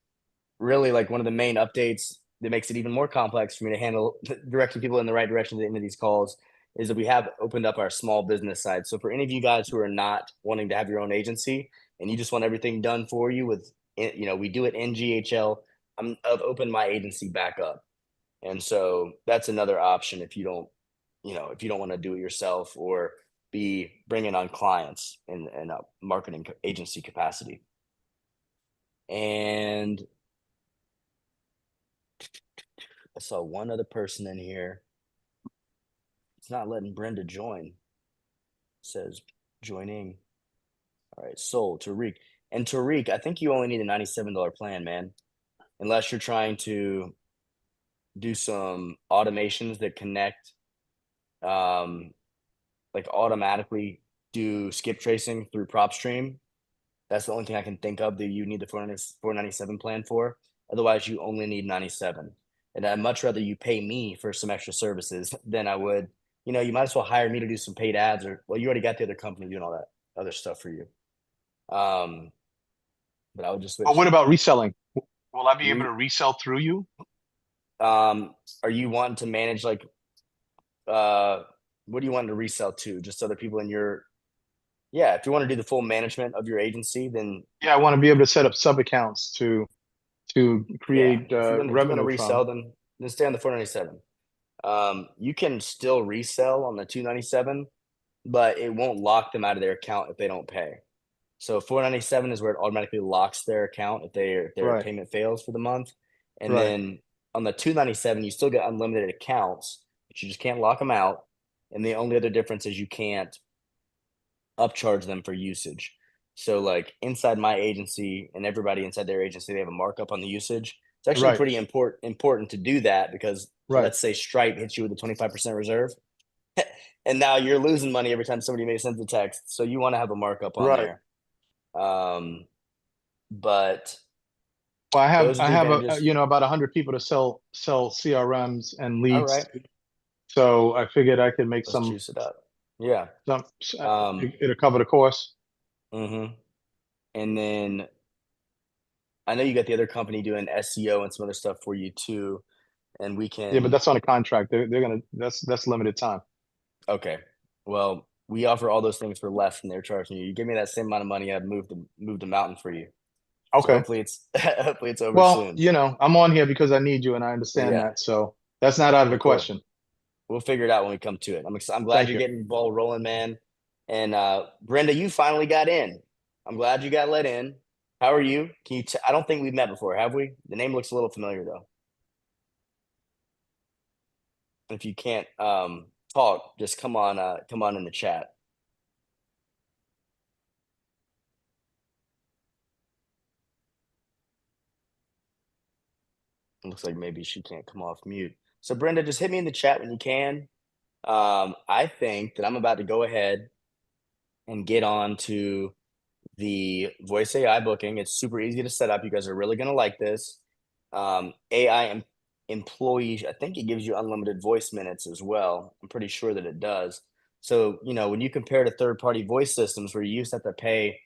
really like one of the main updates that makes it even more complex for me to handle directing people in the right direction at the end of these calls is that we have opened up our small business side. So for any of you guys who are not wanting to have your own agency and you just want everything done for you with, we do it in GHL. I've opened my agency back up. And so that's another option if you don't want to do it yourself or be bringing on clients in a marketing agency capacity. And I saw one other person in here. It's not letting Brenda join. It says joining. All right, Soul, Tariq. And Tariq, I think you only need a $97 plan, man. Unless you're trying to do some automations that connect, like automatically do skip tracing through PropStream. That's the only thing I can think of that you need the $497 plan for. Otherwise, you only need 97. And I'd much rather you pay me for some extra services than I would. You might as well hire me to do some paid ads you already got the other company doing all that other stuff for you. But I would just switch. But what about reselling? Will I be able to resell through you? Are you wanting to manage what do you want to resell to? Just other people in your if you want to do the full management of your agency, then I want to be able to set up sub accounts to create if you're revenue gonna resell, from. then stay on the 497. You can still resell on the 297, but it won't lock them out of their account if they don't pay. So 497 is where it automatically locks their account if their payment fails for the month. And then on the 297, you still get unlimited accounts, but you just can't lock them out. And the only other difference is you can't upcharge them for usage. So like inside my agency and everybody inside their agency, they have a markup on the usage. It's actually pretty important to do that because let's say Stripe hits you with a 25% reserve and now you're losing money every time somebody may send a text. So you want to have a markup on there. But I have about 100 people to sell CRMs and leads. All right. So I figured I could make some juice it up. Yeah. It'll cover the cost. And then I know you got the other company doing SEO and some other stuff for you too. And we can. Yeah, but that's on a contract. That's limited time. Okay. Well, we offer all those things for less than they're charging you. You give me that same amount of money, I'd move the mountain for you. Okay. So hopefully it's over soon. Well, I'm on here because I need you and I understand that. So that's not out of the question. We'll figure it out when we come to it. I'm glad you're getting the ball rolling, man. And Brenda, you finally got in. I'm glad you got let in. How are you? Can you? I don't think we've met before, have we? The name looks a little familiar though. If you can't talk, just come on in the chat. It looks like maybe she can't come off mute. So Brenda, just hit me in the chat when you can. I think that I'm about to go ahead and get on to the voice AI booking. It's super easy to set up. You guys are really going to like this. AI employee, I think it gives you unlimited voice minutes as well. I'm pretty sure that it does. So, when you compare to third-party voice systems where you used to have to pay,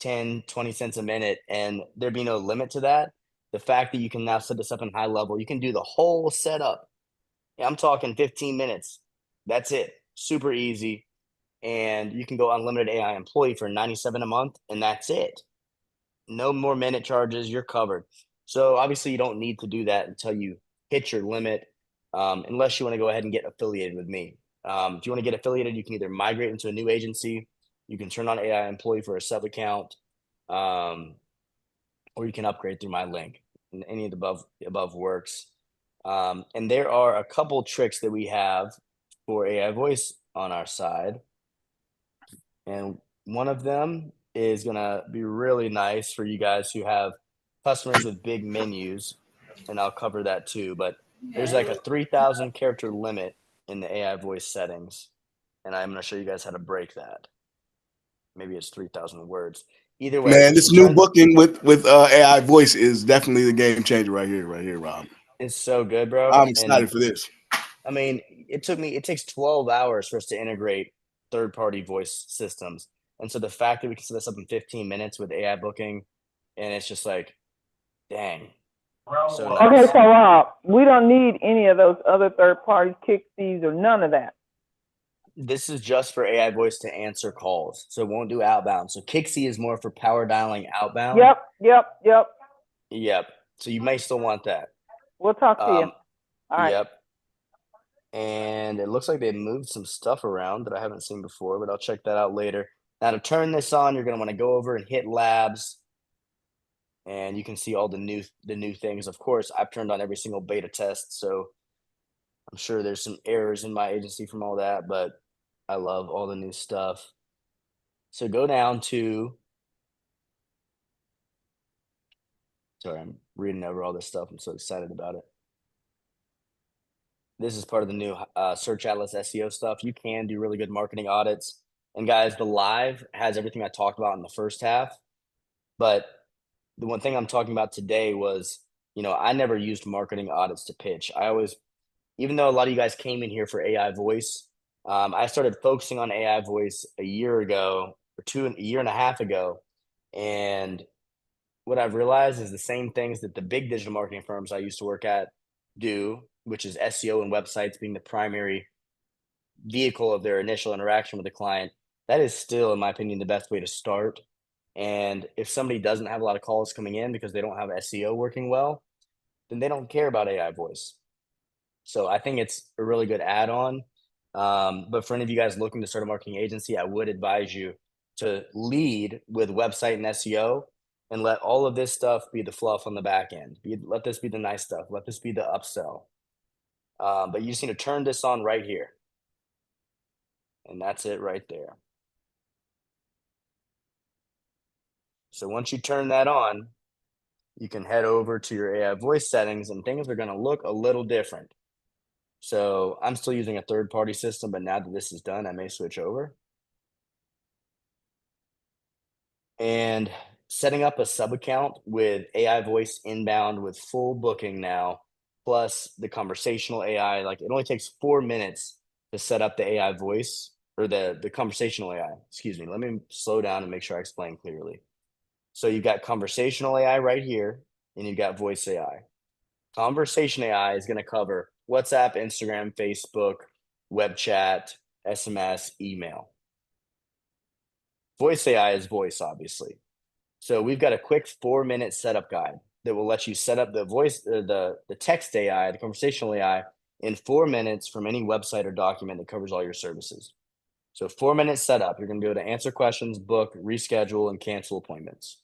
10, 20 cents a minute and there be no limit to that, the fact that you can now set this up in HighLevel, you can do the whole setup. I'm talking 15 minutes. That's it. Super easy. And you can go unlimited AI employee for 97 a month, and that's it. No more minute charges. You're covered. So obviously you don't need to do that until you hit your limit, unless you want to go ahead and get affiliated with me. If you want to get affiliated, you can either migrate into a new agency, you can turn on AI employee for a sub account, or you can upgrade through my link. And any of the above works. And there are a couple tricks that we have for AI voice on our side. And one of them is going to be really nice for you guys who have customers with big menus. And I'll cover that too. But there's like a 3,000 character limit in the AI voice settings. And I'm going to show you guys how to break that. Maybe it's 3,000 words. Either way, man, this new booking with AI voice is definitely the game changer right here, Rob. It's so good, bro. I'm excited for this. I mean, it takes 12 hours for us to integrate third-party voice systems. And so the fact that we can set this up in 15 minutes with AI booking, and it's just like, dang. So nice. Okay, so Rob, we don't need any of those other third parties, Kixies, or none of that. This is just for AI voice to answer calls. So it won't do outbound. So Kixie is more for power dialing outbound. Yep. So you may still want that. We'll talk to you. All right. Yep. And it looks like they moved some stuff around that I haven't seen before, but I'll check that out later. Now to turn this on, you're going to want to go over and hit labs. And you can see all the new things. Of course, I've turned on every single beta test, so I'm sure there's some errors in my agency from all that, but I love all the new stuff. So go down to, sorry, I'm reading over all this stuff. I'm so excited about it. This is part of the new Search Atlas SEO stuff. You can do really good marketing audits. And guys, the live has everything I talked about in the first half. But the one thing I'm talking about today was, I never used marketing audits to pitch. I always, even though a lot of you guys came in here for AI voice, I started focusing on AI voice a year ago or a year and a half ago. And what I've realized is the same things that the big digital marketing firms I used to work at do, which is SEO and websites being the primary vehicle of their initial interaction with the client. That is still, in my opinion, the best way to start. And if somebody doesn't have a lot of calls coming in because they don't have SEO working well, then they don't care about AI voice. So I think it's a really good add-on. But for any of you guys looking to start a marketing agency, I would advise you to lead with website and SEO and let all of this stuff be the fluff on the back end. Let this be the nice stuff. Let this be the upsell. But you just need to turn this on right here. And that's it right there. So once you turn that on, you can head over to your AI voice settings and things are going to look a little different. So I'm still using a third-party system, but now that this is done, I may switch over. And setting up a sub account with AI voice inbound with full booking now, plus the conversational AI, like it only takes 4 minutes to set up the AI voice or the conversational AI. Excuse me. Let me slow down and make sure I explain clearly. So you've got conversational AI right here, and you've got voice AI. Conversation AI is going to cover WhatsApp, Instagram, Facebook, web chat, SMS, email. Voice AI is voice, obviously. So we've got a quick 4-minute setup guide that will let you set up the voice, the text AI, the conversational AI in 4 minutes from any website or document that covers all your services. So 4-minute setup, you're going to be able to answer questions, book, reschedule, and cancel appointments.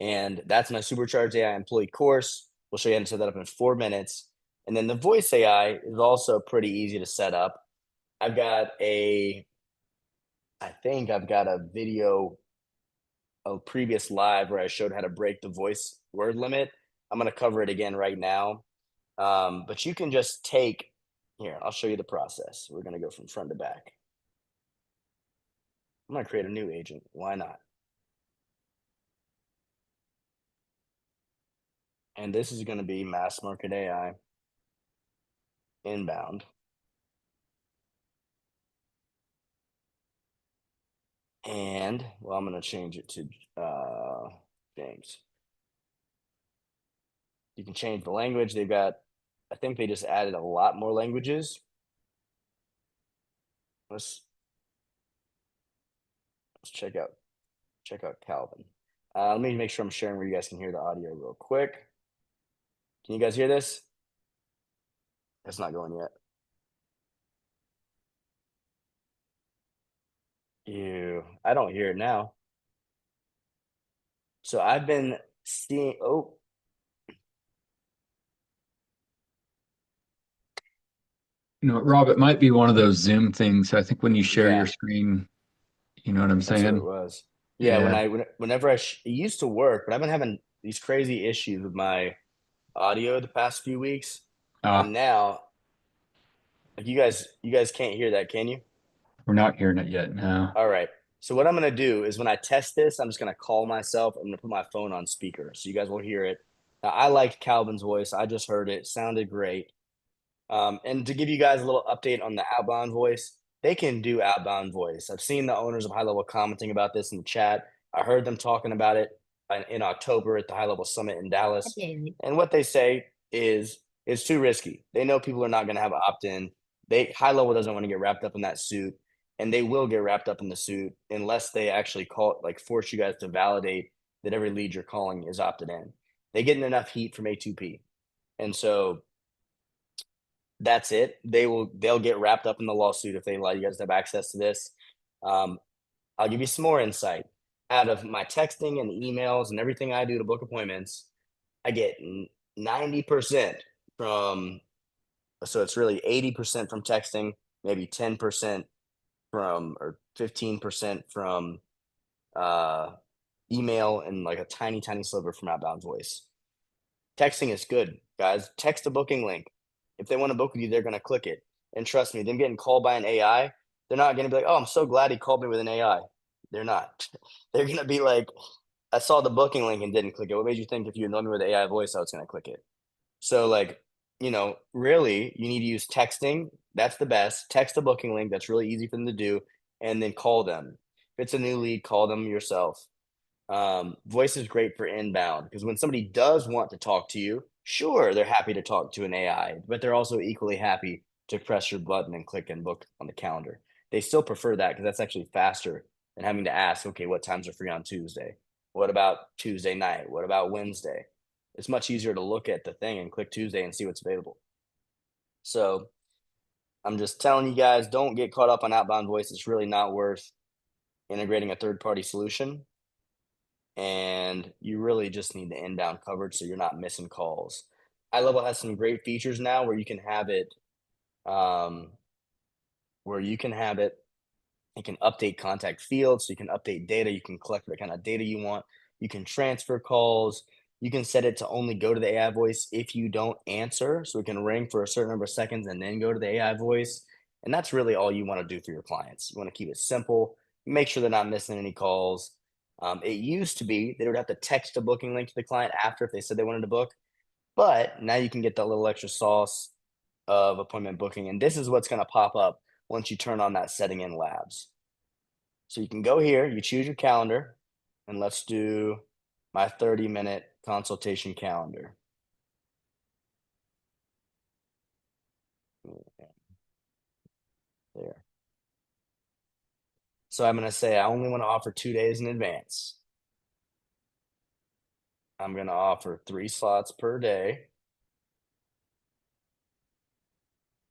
And that's my Supercharged AI employee course. We'll show you how to set that up in 4 minutes. And then the voice AI is also pretty easy to set up. I think I've got a video, a previous live where I showed how to break the voice word limit. I'm going to cover it again right now. But you can just here, I'll show you the process. We're going to go from front to back. I'm going to create a new agent. Why not? And this is going to be mass market AI inbound. And well, I'm going to change it to James. You can change the language. They've got, I think they just added a lot more languages. Let's check out Calvin. Let me make sure I'm sharing where you guys can hear the audio real quick. Can you guys hear this? It's not going yet. Ew, I don't hear it now. So I've been seeing, Rob, it might be one of those Zoom things. I think when you share your screen, you know what I'm saying? That's what it was. Yeah, whenever it used to work, but I've been having these crazy issues with my audio the past few weeks. And now, like you guys can't hear that, can you? We're not hearing it yet, no. All right. So what I'm going to do is when I test this, I'm just going to call myself. I'm going to put my phone on speaker so you guys will hear it. Now, I liked Calvin's voice. I just heard it. Sounded great. And to give you guys a little update on the outbound voice, they can do outbound voice. I've seen the owners of HighLevel commenting about this in the chat. I heard them talking about it in October at the HighLevel Summit in Dallas. And what they say is it's too risky. They know people are not going to have an opt-in. HighLevel doesn't want to get wrapped up in that suit, and they will get wrapped up in the suit unless they actually force you guys to validate that every lead you're calling is opted in. They get enough heat from A2P, and so that's it. They'll get wrapped up in the lawsuit if they allow you guys to have access to this. I'll give you some more insight. Out of my texting and emails and everything I do to book appointments, I get 90% from, so it's really 80% from texting, maybe 10% from, or 15% from email, and like a tiny sliver from outbound voice. Texting is good, guys. Text a booking link. If they want to book with you, they're going to click it. And trust me, them getting called by an AI, they're not going to be like, oh, I'm so glad he called me with an AI. They're not. They're going to be like, I saw the booking link and didn't click it. What made you think if you know me with AI voice, I was going to click it? So really, you need to use texting. That's the best. Text a booking link. That's really easy for them to do. And then call them. If it's a new lead, call them yourself. Voice is great for inbound because when somebody does want to talk to you, sure, they're happy to talk to an AI, but they're also equally happy to press your button and click and book on the calendar. They still prefer that because that's actually faster than having to ask, okay, what times are free on Tuesday? What about Tuesday night? What about Wednesday? It's much easier to look at the thing and click Tuesday and see what's available. So I'm just telling you guys, don't get caught up on outbound voice. It's really not worth integrating a third-party solution. And you really just need the inbound coverage so you're not missing calls. HighLevel has some great features now where you can have it, you can update contact fields, so you can update data, you can collect the kind of data you want, you can transfer calls, you can set it to only go to the AI voice if you don't answer, so it can ring for a certain number of seconds and then go to the AI voice. And that's really all you want to do for your clients. You want to keep it simple, make sure they're not missing any calls. It used to be they would have to text a booking link to the client after if they said they wanted to book, but now you can get that little extra sauce of appointment booking. And this is what's going to pop up once you turn on that setting in labs. So you can go here, you choose your calendar, and let's do my 30-minute consultation calendar. There. So I'm going to say I only want to offer 2 days in advance. I'm going to offer 3 slots per day.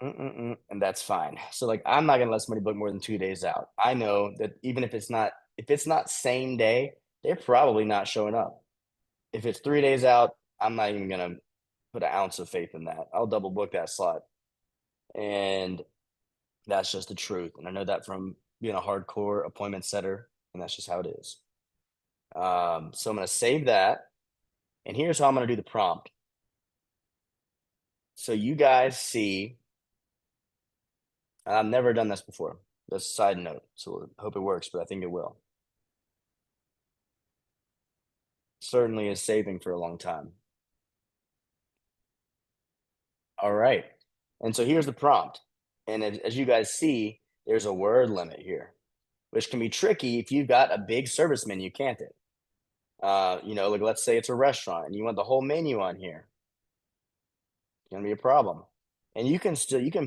And that's fine. So I'm not gonna let somebody book more than 2 days out. I know that even if it's not same day, they're probably not showing up. If it's 3 days out, I'm not even gonna put an ounce of faith in that. I'll double book that slot. And that's just the truth. And I know that from being a hardcore appointment setter, and that's just how it is. So I'm gonna save that. And here's how I'm gonna do the prompt. So you guys see, I've never done this before. That's a side note. So I hope it works, but I think it will. Certainly is saving for a long time. All right. And so here's the prompt. And as you guys see, there's a word limit here. which can be tricky if you've got a big service menu, can't it? Like let's say it's a restaurant and you want the whole menu on here. It's gonna be a problem. And you can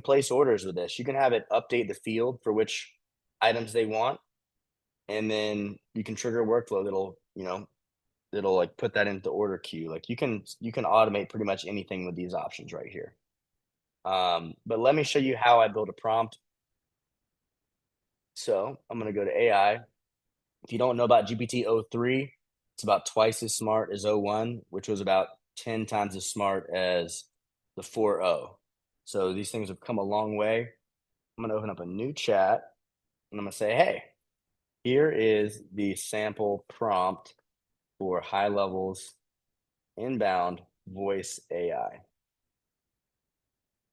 place orders with this. You can have it update the field for which items they want, and then you can trigger a workflow that'll like put that into the order queue. Like you can automate pretty much anything with these options right here. But let me show you how I build a prompt. So I'm going to go to AI. If you don't know about GPT-03, it's about twice as smart as 01, which was about 10 times as smart as the 4.0. So these things have come a long way. I'm going to open up a new chat and I'm going to say, hey, here is the sample prompt for HighLevel's inbound voice AI.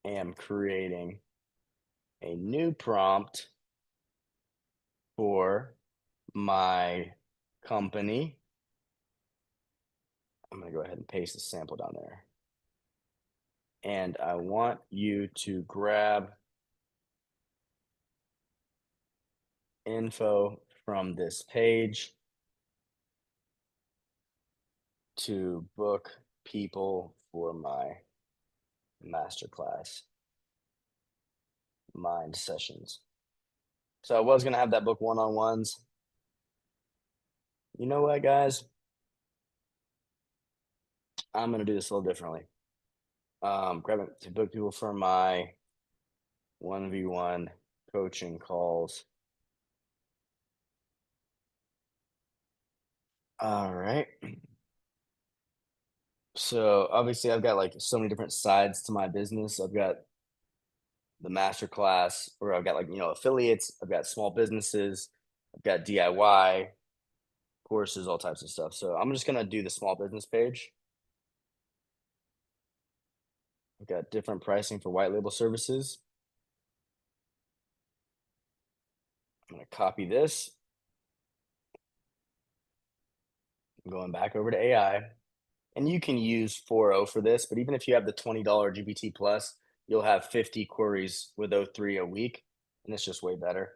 I am creating a new prompt for my company. I'm going to go ahead and paste the sample down there. And I want you to grab info from this page to book people for my masterclass mind sessions. So I was going to have that book one-on-ones. You know what, guys? I'm going to do this a little differently. Grab it to book people for my 1v1 coaching calls. All right. So obviously I've got like so many different sides to my business. I've got the masterclass, or I've got like, affiliates, I've got small businesses, I've got DIY courses, all types of stuff. So I'm just going to do the small business page. I've got different pricing for white label services. I'm going to copy this. I'm going back over to AI. And you can use 4.0 for this, but even if you have the $20 GPT Plus, you'll have 50 queries with 03 a week, and it's just way better.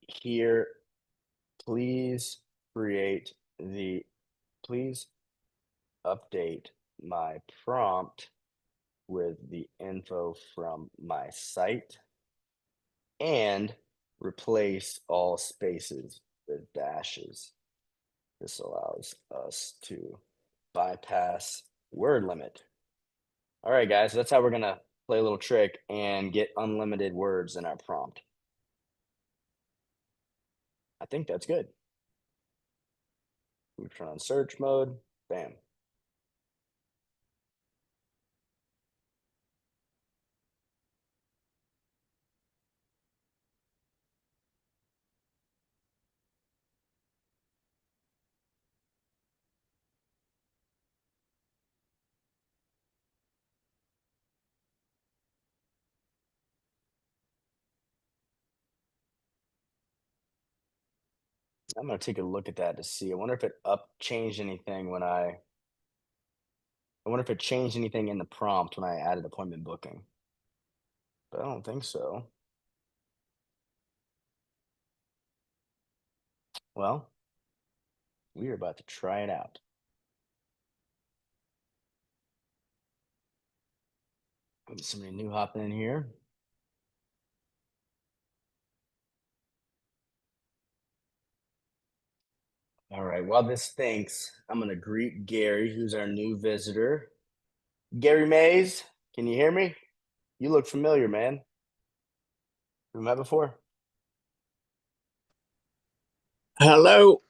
Here, please update my prompt with the info from my site and replace all spaces with dashes. This allows us to bypass word limit. All right, guys, that's how we're going to play a little trick and get unlimited words in our prompt. I think that's good. We turn on search mode. Bam. I'm going to take a look at that to see. I wonder if it changed anything when I wonder if it changed anything in the prompt when I added appointment booking. But I don't think so. Well, we are about to try it out. Somebody new hopping in here. All right, while this thinks, I'm going to greet Gary, who's our new visitor. Gary Mays, can you hear me? You look familiar, man. You met before? Hello.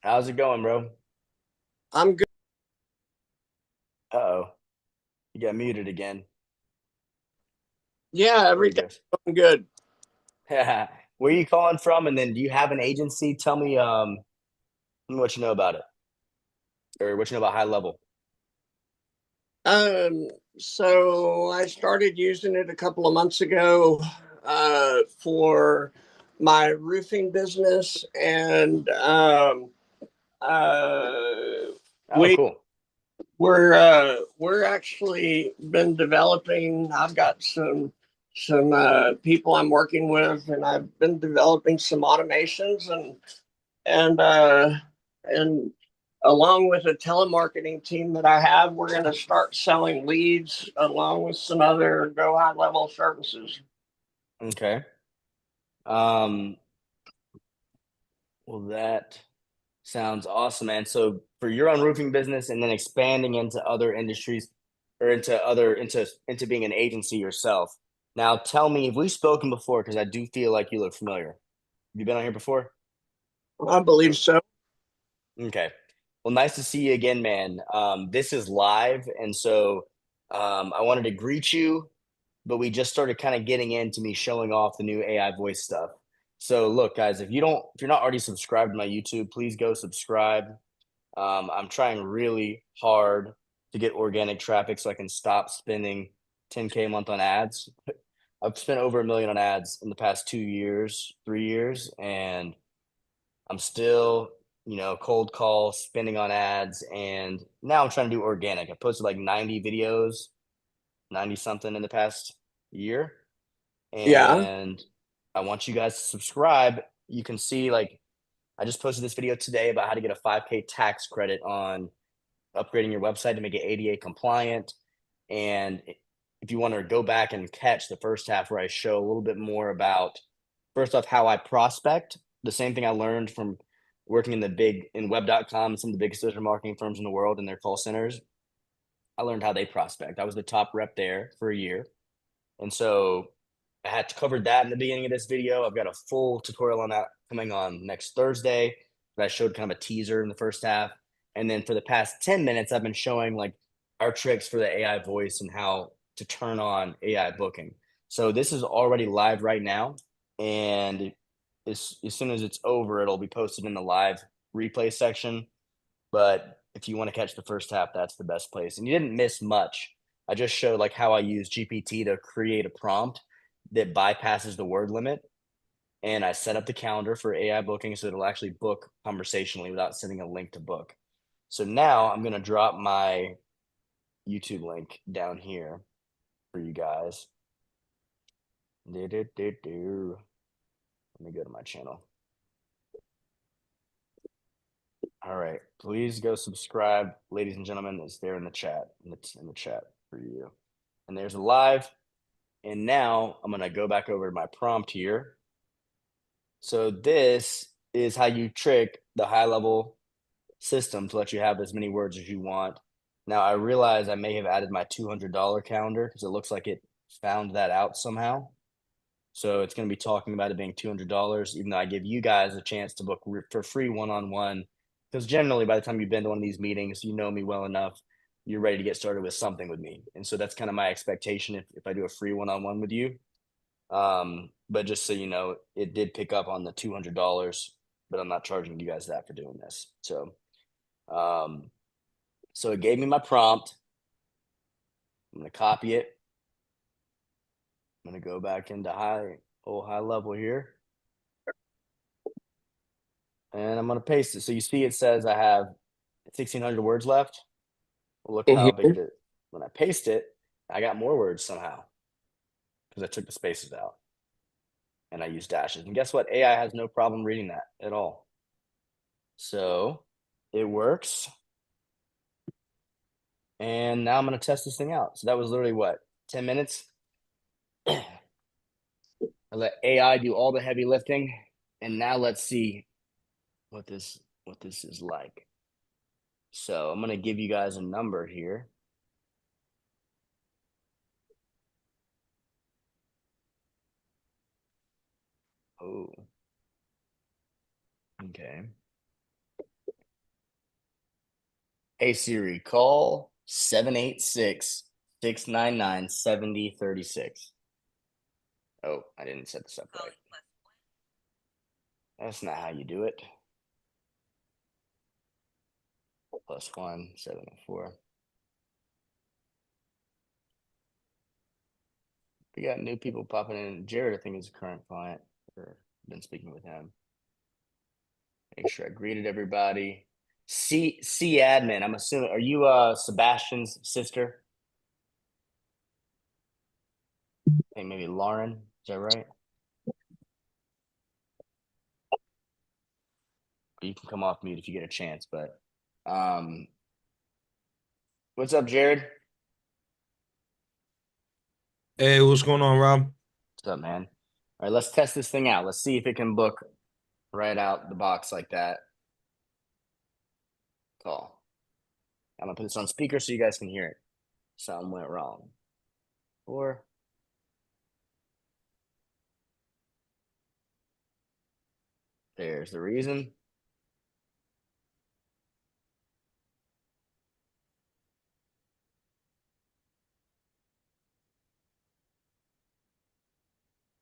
How's it going, bro? I'm good. Uh-oh. You got muted again. Yeah, everything's going good. Where are you calling from? And then do you have an agency? Tell me what you know about it. Or what you know about HighLevel. So I started using it a couple of months ago for my roofing business, and cool. We're actually been developing. I've got some some people I'm working with, and I've been developing some automations and along with a telemarketing team that I have, we're going to start selling leads along with some other Go High Level services. Okay. Well, that sounds awesome, man. So for your own roofing business and then expanding into other industries or into being an agency yourself. Now tell me, have we spoken before? Because I do feel like you look familiar. Have you been on here before? I believe so. Okay. Well, nice to see you again, man. This is live, and so I wanted to greet you, but we just started kind of getting into me showing off the new AI voice stuff. So look, guys, if you're not already subscribed to my YouTube, please go subscribe. I'm trying really hard to get organic traffic so I can stop spending 10K a month on ads. I've spent over $1 million on ads in the past 2 years, 3 years, and I'm still, cold call spending on ads. And now I'm trying to do organic. I posted like 90 videos, 90 something in the past year. Yeah. And I want you guys to subscribe. You can see, like, I just posted this video today about how to get a 5K tax credit on upgrading your website to make it ADA compliant. And if you want to go back and catch the first half where I show a little bit more about, first off, how I prospect, the same thing I learned from working in web.com, some of the biggest digital marketing firms in the world and their call centers. I learned how they prospect. I was the top rep there for a year. And so I had covered that in the beginning of this video. I've got a full tutorial on that coming on next Thursday, but I showed kind of a teaser in the first half. And then for the past 10 minutes, I've been showing like our tricks for the AI voice and how to turn on AI booking. So this is already live right now. And as soon as it's over, it'll be posted in the live replay section. But if you want to catch the first half, that's the best place. And you didn't miss much. I just showed like how I use GPT to create a prompt that bypasses the word limit. And I set up the calendar for AI booking so it'll actually book conversationally without sending a link to book. So now I'm going to drop my YouTube link down here for you guys. Let me go to my channel. All right, please go subscribe, ladies and gentlemen. It's there in the chat. It's in the chat for you. And there's a live. And now I'm going to go back over to my prompt here. So this is how you trick the HighLevel system to let you have as many words as you want. Now, I realize I may have added my $200 calendar because it looks like it found that out somehow. So it's going to be talking about it being $200, even though I give you guys a chance to book for free one-on-one. Because generally, by the time you've been to one of these meetings, you know me well enough, you're ready to get started with something with me. And so that's kind of my expectation if I do a free one-on-one with you. But just so you know, it did pick up on the $200, but I'm not charging you guys that for doing this. So it gave me my prompt. I'm going to copy it. I'm going to go back into HighLevel here. And I'm going to paste it. So you see it says I have 1,600 words left. Well, look how big it is. When I paste it, I got more words somehow because I took the spaces out and I used dashes. And guess what? AI has no problem reading that at all. So it works. And now I'm going to test this thing out. So that was literally what? 10 minutes? I let AI do all the heavy lifting. And now let's see what this is like. So I'm going to give you guys a number here. Oh. Okay. Hey Siri, call 786-699-7036. Oh, I didn't set this up right. That's not how you do it. +1 704. We got new people popping in. Jared, I think, is a current client. Or been speaking with him. Make sure I greeted everybody. C admin. I'm assuming. Are you Sebastian's sister? think maybe Lauren. Is that right? You can come off mute if you get a chance, but what's up, Jared? Hey, what's going on, Rob? What's up, man? All right, let's test this thing out. Let's see if it can book right out the box like that. Call. I'm gonna put this on speaker so you guys can hear it. Something went wrong. Or there's the reason.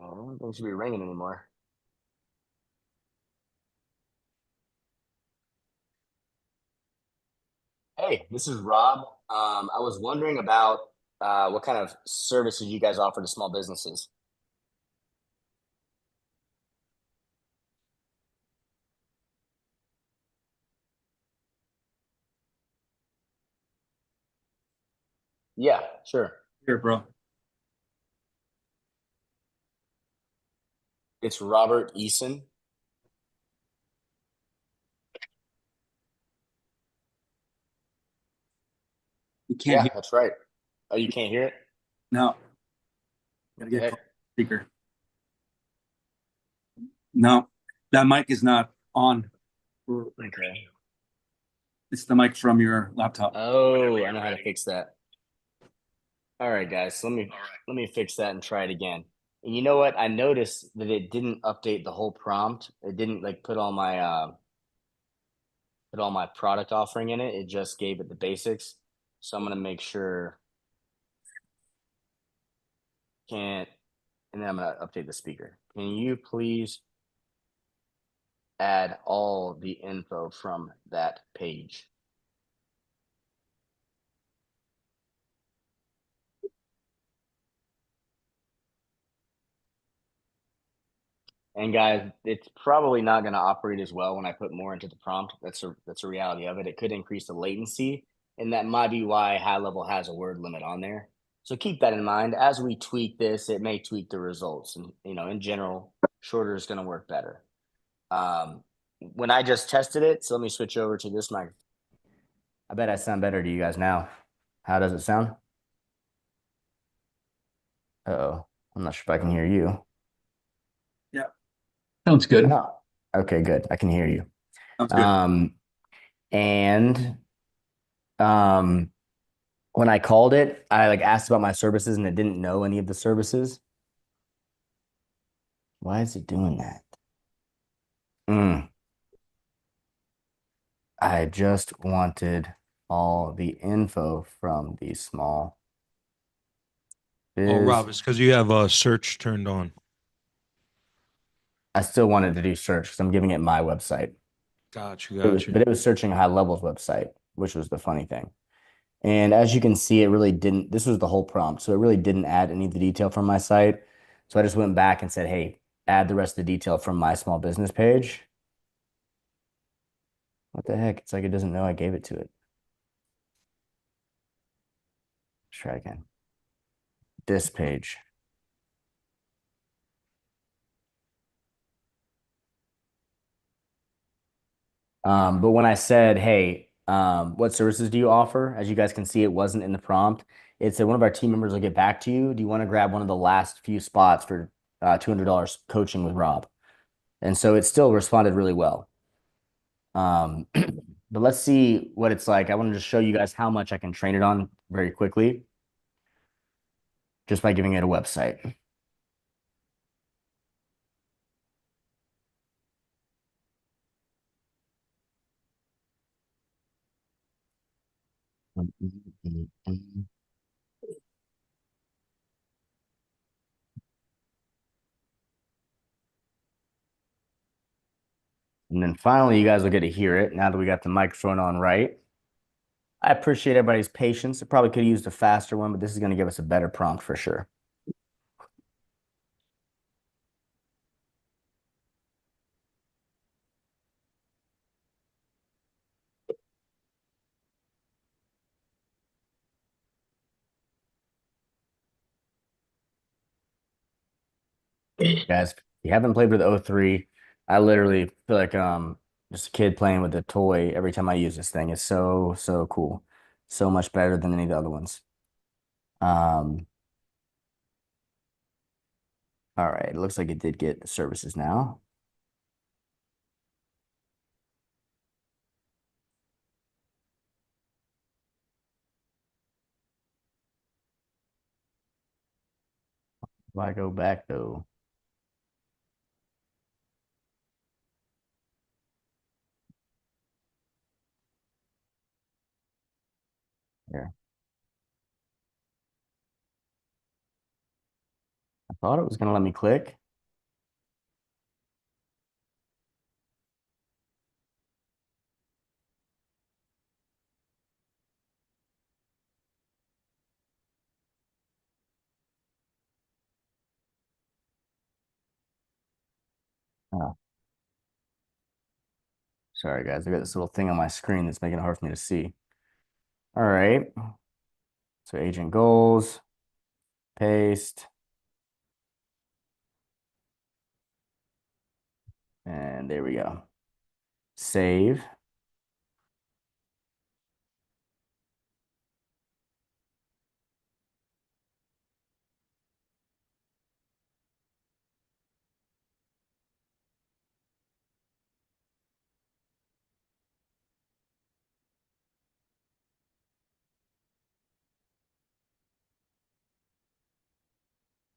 Oh, it should be ringing anymore. Hey, this is Rob. I was wondering about what kind of services you guys offer to small businesses. Yeah, sure. Here, bro. It's Robert Eason. You can't Yeah, hear. that's right. Oh, you can't hear it? No. What Gotta the get heck? speaker. No, that mic is not on. Okay. It's the mic from your laptop. Oh, I know how to fix that. All right, guys. So let me fix that and try it again. And you know what? I noticed that it didn't update the whole prompt. It didn't like put all my product offering in it. It just gave it the basics. So I'm gonna make sure can't, and then I'm gonna update the speaker. Can you please add all the info from that page? And guys, it's probably not going to operate as well when I put more into the prompt. That's a reality of it. It could increase the latency, and that might be why HighLevel has a word limit on there. So keep that in mind. As we tweak this, it may tweak the results, and in general, shorter is going to work better. When I just tested it, so let me switch over to this mic. I bet I sound better to you guys now. How does it sound? Uh-oh, I'm not sure if I can hear you. Yeah. Sounds good. Oh, okay, good. I can hear you. Sounds good. And when I called it, I like asked about my services and it didn't know any of the services. Why is it doing that? I just wanted all the info from the small Oh, biz. Rob, it's because you have search turned on. I still wanted to do search because I'm giving it my website. Got you. But it was searching HighLevel's website, which was the funny thing. And as you can see, it really didn't, this was the whole prompt. So it really didn't add any of the detail from my site. So I just went back and said, hey, add the rest of the detail from my small business page. What the heck? It's like it doesn't know I gave it to it. Let's try again. This page. But when I said, hey, what services do you offer? As you guys can see, it wasn't in the prompt. It said one of our team members will get back to you. Do you want to grab one of the last few spots for $200 coaching with Rob? And so it still responded really well. But let's see what it's like. I want to just show you guys how much I can train it on very quickly just by giving it a website. And then finally, you guys will get to hear it now that we got the microphone on right. I appreciate everybody's patience. It probably could have used a faster one, but this is going to give us a better prompt for sure. Guys, if you haven't played with O3, I literally feel like just a kid playing with a toy every time I use this thing. It's so, so cool. So much better than any of the other ones. Um, all right, it looks like it did get services now. If I go back though. Here. I thought it was gonna let me click. Oh. Sorry guys, I got this little thing on my screen that's making it hard for me to see. All right. So agent goals, paste. And there we go. Save.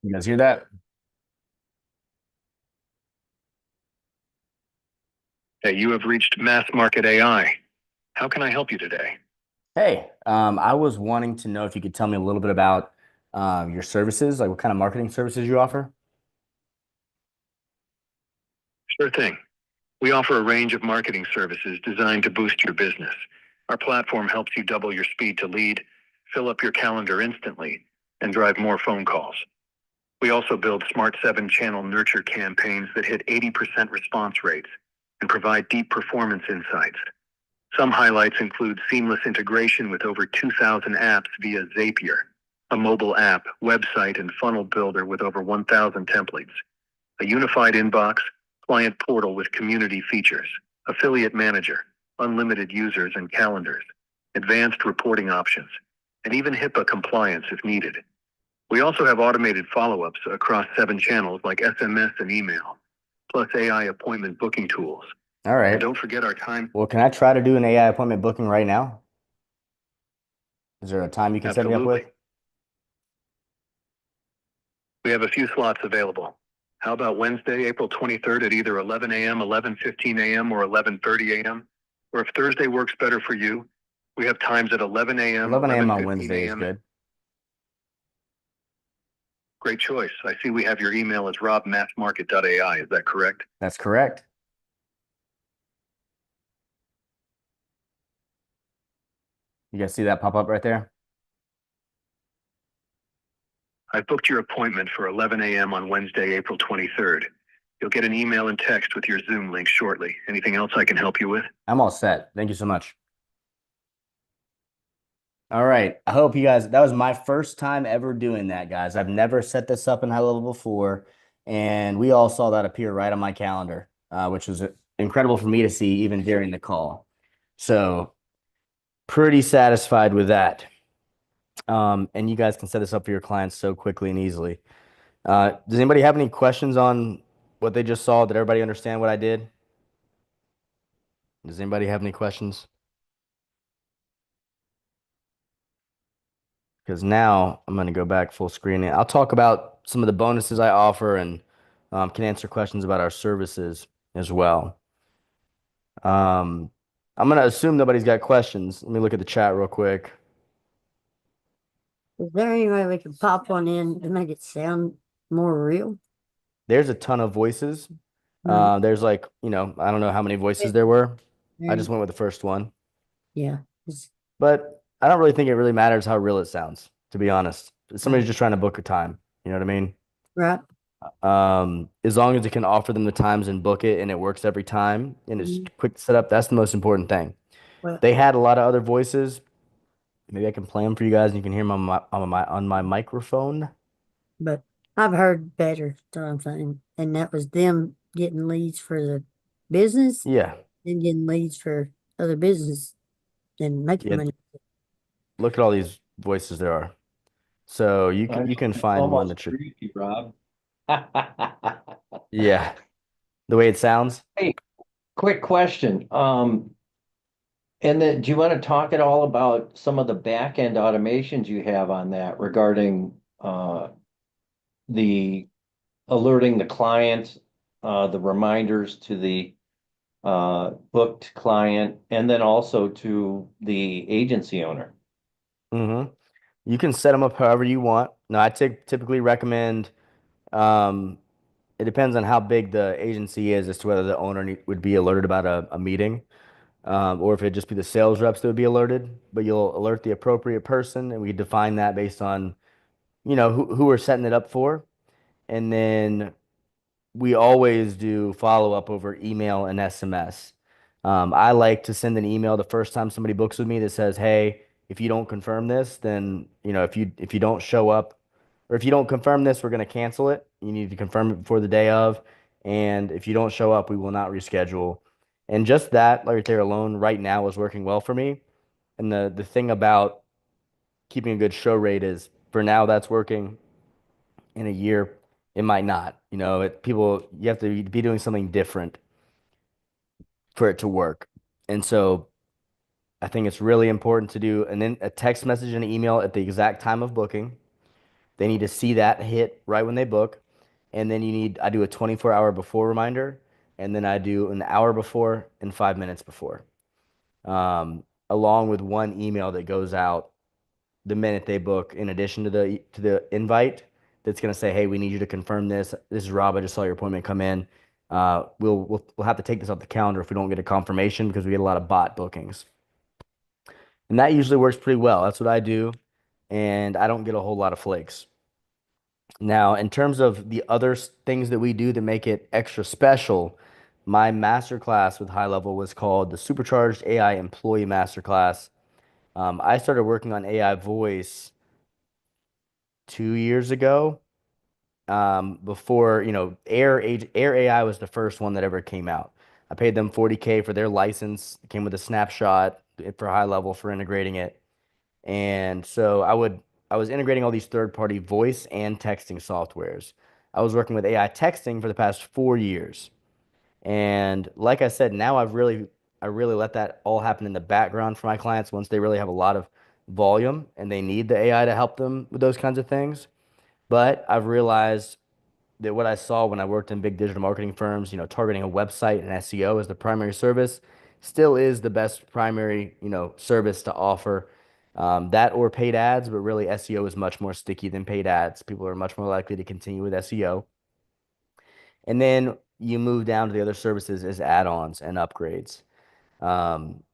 You guys hear that? Hey, you have reached Mass Market AI. How can I help you today? Hey, I was wanting to know if you could tell me a little bit about your services, like what kind of marketing services you offer. Sure thing. We offer a range of marketing services designed to boost your business. Our platform helps you double your speed to lead, fill up your calendar instantly, and drive more phone calls. We also build smart 7-channel nurture campaigns that hit 80% response rates and provide deep performance insights. Some highlights include seamless integration with over 2,000 apps via Zapier, a mobile app, website, and funnel builder with over 1,000 templates, a unified inbox, client portal with community features, affiliate manager, unlimited users and calendars, advanced reporting options, and even HIPAA compliance if needed. We also have automated follow-ups across 7 channels like SMS and email, plus AI appointment booking tools. All right. And don't forget our time. Well, can I try to do an AI appointment booking right now? Is there a time you can set me up with? Absolutely. We have a few slots available. How about Wednesday, April 23rd at either 11 a.m., 11:15 a.m., or 11:30 a.m.? Or if Thursday works better for you, we have times at 11 a.m., 11 a.m. on 11:15 Wednesday is a.m. good. Great choice. I see we have your email as robmassmarket.ai. Is that correct? That's correct. You guys see that pop up right there? I booked your appointment for 11 a.m. on Wednesday, April 23rd. You'll get an email and text with your Zoom link shortly. Anything else I can help you with? I'm all set. Thank you so much. All right. I hope you guys, that was my first time ever doing that, guys. I've never set this up in HighLevel before. And we all saw that appear right on my calendar, which was incredible for me to see even during the call. So pretty satisfied with that. And you guys can set this up for your clients so quickly and easily. Does anybody have any questions on what they just saw? Did everybody understand what I did? Does anybody have any questions? Because now I'm going to go back full screen and I'll talk about some of the bonuses I offer and can answer questions about our services as well. I'm going to assume nobody's got questions. Let me look at the chat real quick. Is there any way we can pop one in to make it sound more real? There's a ton of voices. There's like, I don't know how many voices there were. I just went with the first one. Yeah. But I don't really think it really matters how real it sounds, to be honest. Somebody's just trying to book a time. You know what I mean? Right. As long as it can offer them the times and book it and it works every time and it's quick to set up, that's the most important thing. Well, They had a lot of other voices. Maybe I can play them for you guys and you can hear them on my microphone. But I've heard better, so I'm saying, and that was them getting leads for the business Yeah. and getting leads for other business and making Yeah. money. Look at all these voices there are. So you can find one Almost that you're. creepy, Rob. Yeah. The way it sounds. Hey, quick question. And then do you want to talk at all about some of the back end automations you have on that regarding the alerting the client, the reminders to the booked client, and then also to the agency owner? Mm-hmm. You can set them up however you want. No, I typically recommend. Um, it depends on how big the agency is as to whether the owner would be alerted about a meeting, or if it'd just be the sales reps that would be alerted. But you'll alert the appropriate person, and we define that based on, who we're setting it up for. And then we always do follow up over email and SMS. I like to send an email the first time somebody books with me that says, "Hey, if you don't confirm this, then if you don't show up, or if you don't confirm this, we're going to cancel it. You need to confirm it before the day of, and if you don't show up, we will not reschedule." And just that right there alone, right now, is working well for me. And the thing about keeping a good show rate is, for now, that's working. In a year, it might not. You have to be doing something different for it to work. And so I think it's really important to do a text message and an email at the exact time of booking. They need to see that hit right when they book. And then I do a 24-hour before reminder, and then I do an hour before and 5 minutes before, along with one email that goes out the minute they book, in addition to the invite, that's going to say, "Hey, we need you to confirm this. This is Rob. I just saw your appointment come in. We'll have to take this off the calendar if we don't get a confirmation, because we get a lot of bot bookings." And that usually works pretty well. That's what I do, and I don't get a whole lot of flakes. Now, in terms of the other things that we do that make it extra special, my masterclass with HighLevel was called the Supercharged AI Employee Masterclass. I started working on AI voice 2 years ago. Before, Air AI was the first one that ever came out. I paid them $40K for their license. It came with a snapshot for HighLevel for integrating it. And so I was integrating all these third-party voice and texting softwares. I was working with AI texting for the past 4 years. And like I said, now I really let that all happen in the background for my clients once they really have a lot of volume and they need the AI to help them with those kinds of things. But I've realized that what I saw when I worked in big digital marketing firms, targeting a website and SEO as the primary service, still is the best primary, service to offer. That or paid ads, but really SEO is much more sticky than paid ads. People are much more likely to continue with SEO. And then you move down to the other services as add-ons and upgrades.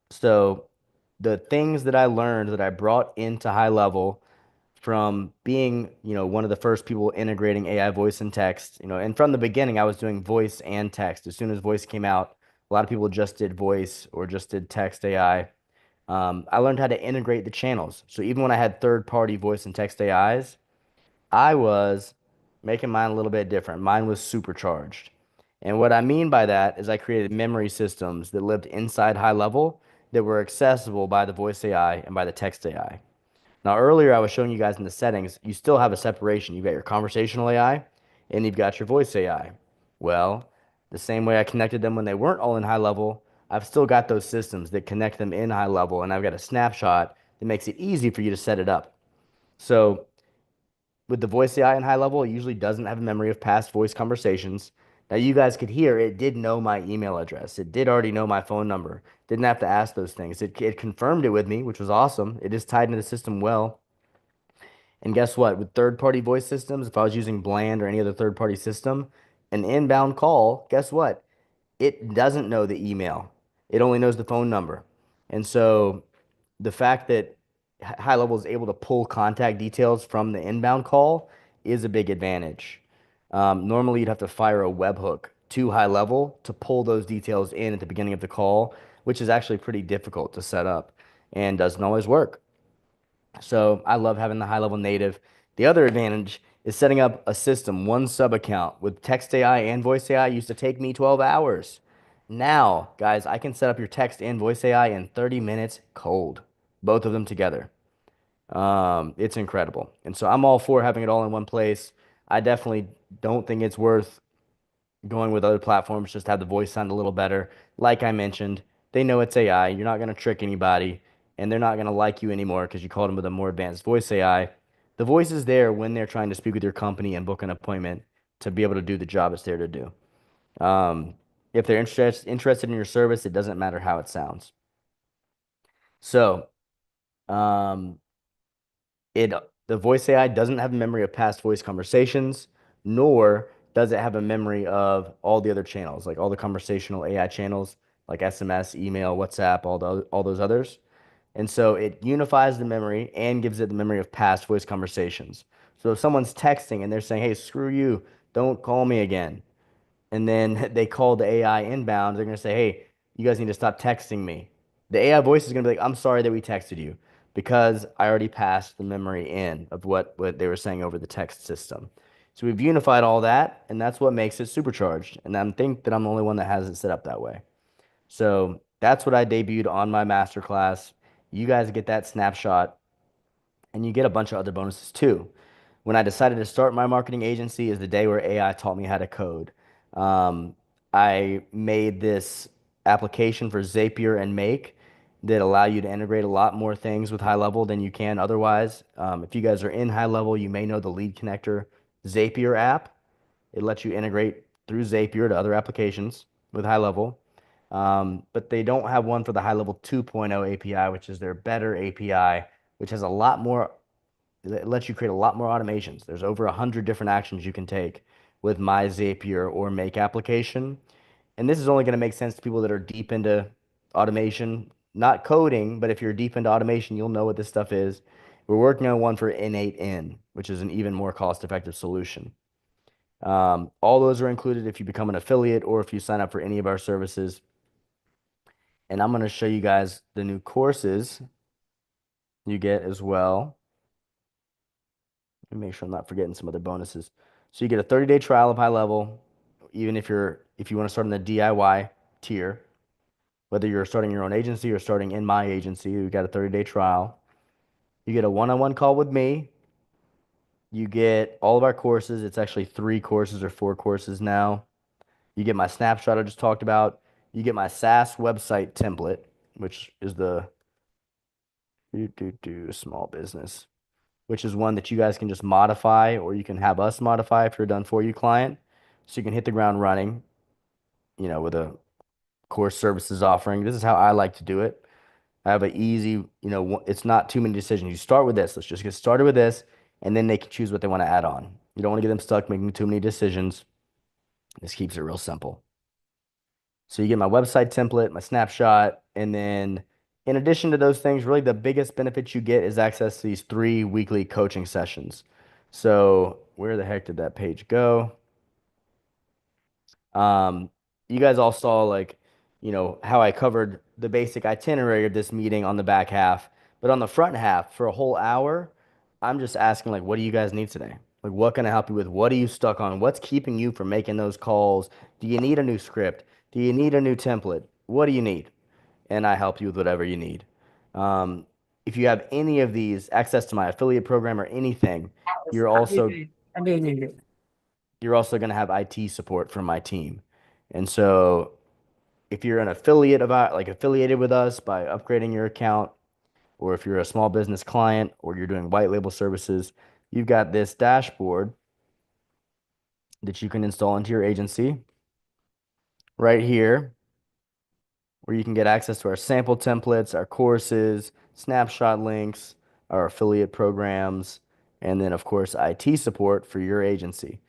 So the things that I learned that I brought into HighLevel from being, one of the first people integrating AI voice and text, and from the beginning, I was doing voice and text. As soon as voice came out, a lot of people just did voice or just did text AI. I learned how to integrate the channels. So even when I had third-party voice and text AIs, I was making mine a little bit different. Mine was supercharged. And what I mean by that is I created memory systems that lived inside HighLevel that were accessible by the voice AI and by the text AI. Now, earlier I was showing you guys in the settings, you still have a separation. You've got your conversational AI and you've got your voice AI. Well, the same way I connected them when they weren't all in HighLevel, I've still got those systems that connect them in HighLevel, and I've got a snapshot that makes it easy for you to set it up. So with the voice AI in HighLevel, it usually doesn't have a memory of past voice conversations. Now, you guys could hear it did know my email address. It did already know my phone number. Didn't have to ask those things. It confirmed it with me, which was awesome. It is tied into the system well. And guess what? With third-party voice systems, if I was using Bland or any other third-party system, an inbound call, guess what? It doesn't know the email. It only knows the phone number. And so the fact that HighLevel is able to pull contact details from the inbound call is a big advantage. Normally, you'd have to fire a webhook to HighLevel to pull those details in at the beginning of the call, which is actually pretty difficult to set up and doesn't always work. So I love having the HighLevel native. The other advantage is setting up a system, one sub account with text AI and voice AI used to take me 12 hours. Now, guys, I can set up your text and voice AI in 30 minutes cold, both of them together. It's incredible. And so I'm all for having it all in one place. I definitely don't think it's worth going with other platforms just to have the voice sound a little better. Like I mentioned, they know it's AI. You're not going to trick anybody, and they're not going to like you anymore because you called them with a more advanced voice AI. The voice is there when they're trying to speak with your company and book an appointment to be able to do the job it's there to do. If they're interested in your service, it doesn't matter how it sounds. So, um, the voice AI doesn't have a memory of past voice conversations, nor does it have a memory of all the other channels, like all the conversational AI channels, like SMS, email, WhatsApp, all those others. And so it unifies the memory and gives it the memory of past voice conversations. So if someone's texting and they're saying, "Hey, screw you, don't call me again," and then they call the AI inbound, they're going to say, "Hey, you guys need to stop texting me." The AI voice is going to be like, "I'm sorry that we texted you because I already passed the memory in of what they were saying over the text system." So we've unified all that, and that's what makes it supercharged. And I think that I'm the only one that has it set up that way. So that's what I debuted on my masterclass. You guys get that snapshot, and you get a bunch of other bonuses too. When I decided to start my marketing agency is the day where AI taught me how to code. I made this application for Zapier and Make that allow you to integrate a lot more things with HighLevel than you can otherwise. If you guys are in HighLevel, you may know the Lead Connector Zapier app. It lets you integrate through Zapier to other applications with HighLevel. But they don't have one for the HighLevel 2.0 API, which is their better API, which has a lot more, it lets you create a lot more automations. There's over 100 different actions you can take with my Zapier or Make application. And this is only going to make sense to people that are deep into automation, not coding, but if you're deep into automation, you'll know what this stuff is. We're working on one for N8N, which is an even more cost-effective solution. All those are included if you become an affiliate or if you sign up for any of our services. And I'm going to show you guys the new courses you get as well. Let me make sure I'm not forgetting some other bonuses. So you get a 30-day trial of HighLevel, even if you want to start in the DIY tier, whether you're starting your own agency or starting in my agency, you got a 30-day trial. You get a one-on-one call with me. You get all of our courses. It's actually 3 courses or 4 courses now. You get my snapshot I just talked about. You get my SaaS website template, which is the small business, which is one that you guys can just modify, or you can have us modify if you're a done for you client. So you can hit the ground running, with a course services offering. This is how I like to do it. I have an easy, it's not too many decisions. You start with this. Let's just get started with this, and then they can choose what they want to add on. You don't want to get them stuck making too many decisions. This keeps it real simple. So you get my website template, my snapshot, and then in addition to those things, really the biggest benefit you get is access to these 3 weekly coaching sessions. So where the heck did that page go? You guys all saw how I covered the basic itinerary of this meeting on the back half, but on the front half for a whole hour, I'm just asking what do you guys need today? Like, what can I help you with? What are you stuck on? What's keeping you from making those calls? Do you need a new script? Do you need a new template? What do you need? And I help you with whatever you need. If you have any of these, access to my affiliate program or anything, you're also going to have IT support from my team. And so if you're an affiliate affiliated with us by upgrading your account, or if you're a small business client or you're doing white label services, you've got this dashboard that you can install into your agency right here, where you can get access to our sample templates, our courses, snapshot links, our affiliate programs, and then of course IT support for your agency.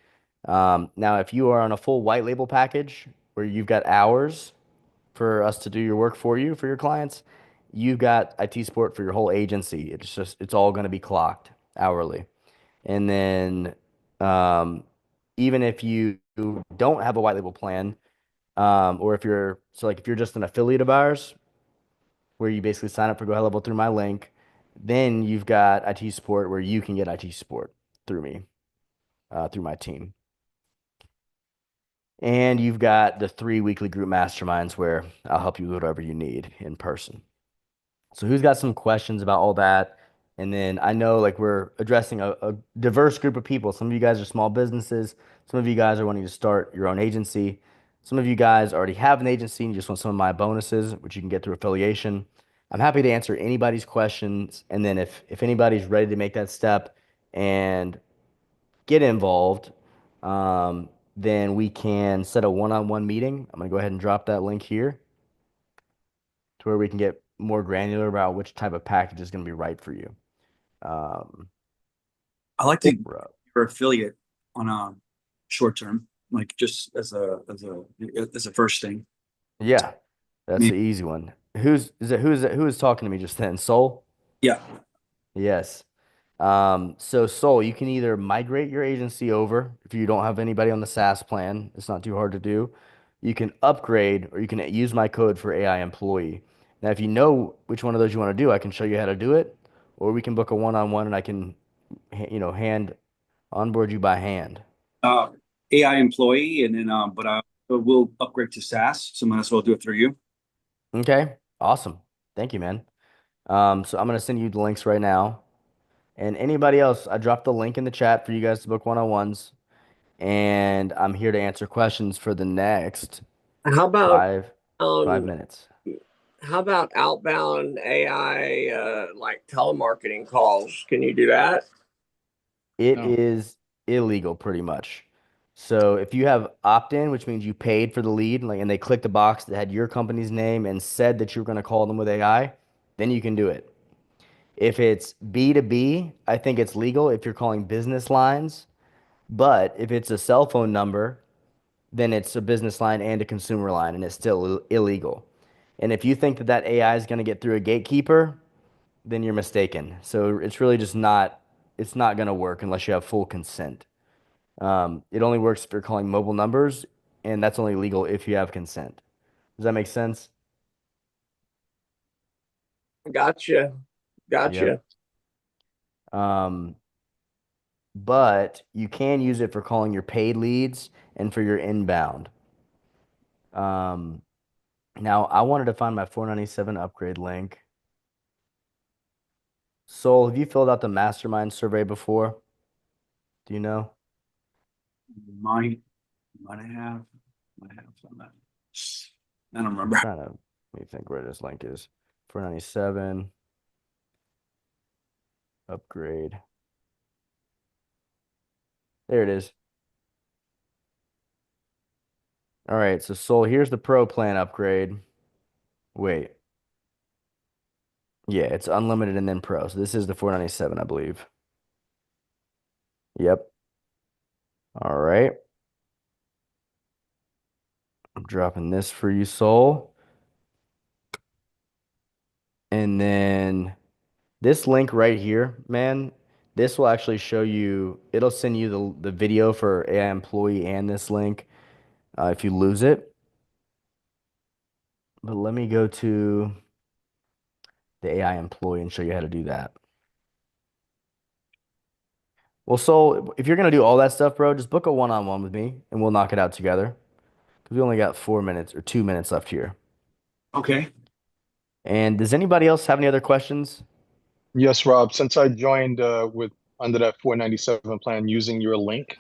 Now, if you are on a full white label package where you've got hours for us to do your work for you, for your clients, you've got IT support for your whole agency. It's all going to be clocked hourly. And then even if you don't have a white label plan, or if you're just an affiliate of ours, where you basically sign up for Go High Level through my link, then you've got IT support where you can get IT support through me. through my team. And you've got the 3 weekly group masterminds where I'll help you with whatever you need in person. So who's got some questions about all that? And then I know like we're addressing a diverse group of people. Some of you guys are small businesses. Some of you guys are wanting to start your own agency. Some of you guys already have an agency and you just want some of my bonuses, which you can get through affiliation. I'm happy to answer anybody's questions. And then if anybody's ready to make that step and get involved, then we can set a one-on-one meeting. I'm going to go ahead and drop that link here to where we can get more granular about which type of package is going to be right for you. I like to your affiliate on a short term, like just as a first thing. Yeah, that's the easy one. Who is talking to me just then? Soul? Yeah. Yes. So Soul, you can either migrate your agency over if you don't have anybody on the SaaS plan. It's not too hard to do. You can upgrade or you can use my code for AI employee. Now, if you know which one of those you want to do, I can show you how to do it, or we can book a one-on-one and I can, hand onboard you by hand. AI employee, and then but we'll upgrade to SaaS, so might as well do it through you. Okay, awesome. Thank you, man. So I'm gonna send you the links right now. And anybody else, I dropped the link in the chat for you guys to book one-on-ones. And I'm here to answer questions for the next How about 5 minutes. how about outbound AI like telemarketing calls? Can you do that? It is illegal pretty much. So if you have opt-in, which means you paid for the lead, and they clicked a box that had your company's name and said that you were going to call them with AI, then you can do it. If it's B2B, I think it's legal if you're calling business lines. But if it's a cell phone number, then it's a business line and a consumer line, and it's still illegal. And if you think that that AI is going to get through a gatekeeper, then you're mistaken. So it's really just it's not going to work unless you have full consent. It only works if you're calling mobile numbers, and that's only legal if you have consent. Does that make sense? Gotcha. Yep. But you can use it for calling your paid leads and for your inbound. Now I wanted to find my 497 upgrade link. Soul, have you filled out the mastermind survey before? Do you know? Might have some of that. I don't remember. Let me think where this link is. 497 upgrade. There it is. All right, so Soul, here's the pro plan upgrade. Wait. Yeah, it's unlimited and then pro. So this is the 497, I believe. Yep. All right. I'm dropping this for you, Soul. And then this link right here, man, this will actually show you, it'll send you the video for AI employee and this link if you lose it. But let me go to the AI employee and show you how to do that. Well, so if you're going to do all that stuff, bro, just book a one-on-one with me and we'll knock it out together. Because we only got 4 minutes or 2 minutes left here. Okay. And does anybody else have any other questions? Yes, Rob. Since I joined under that 497 plan using your link,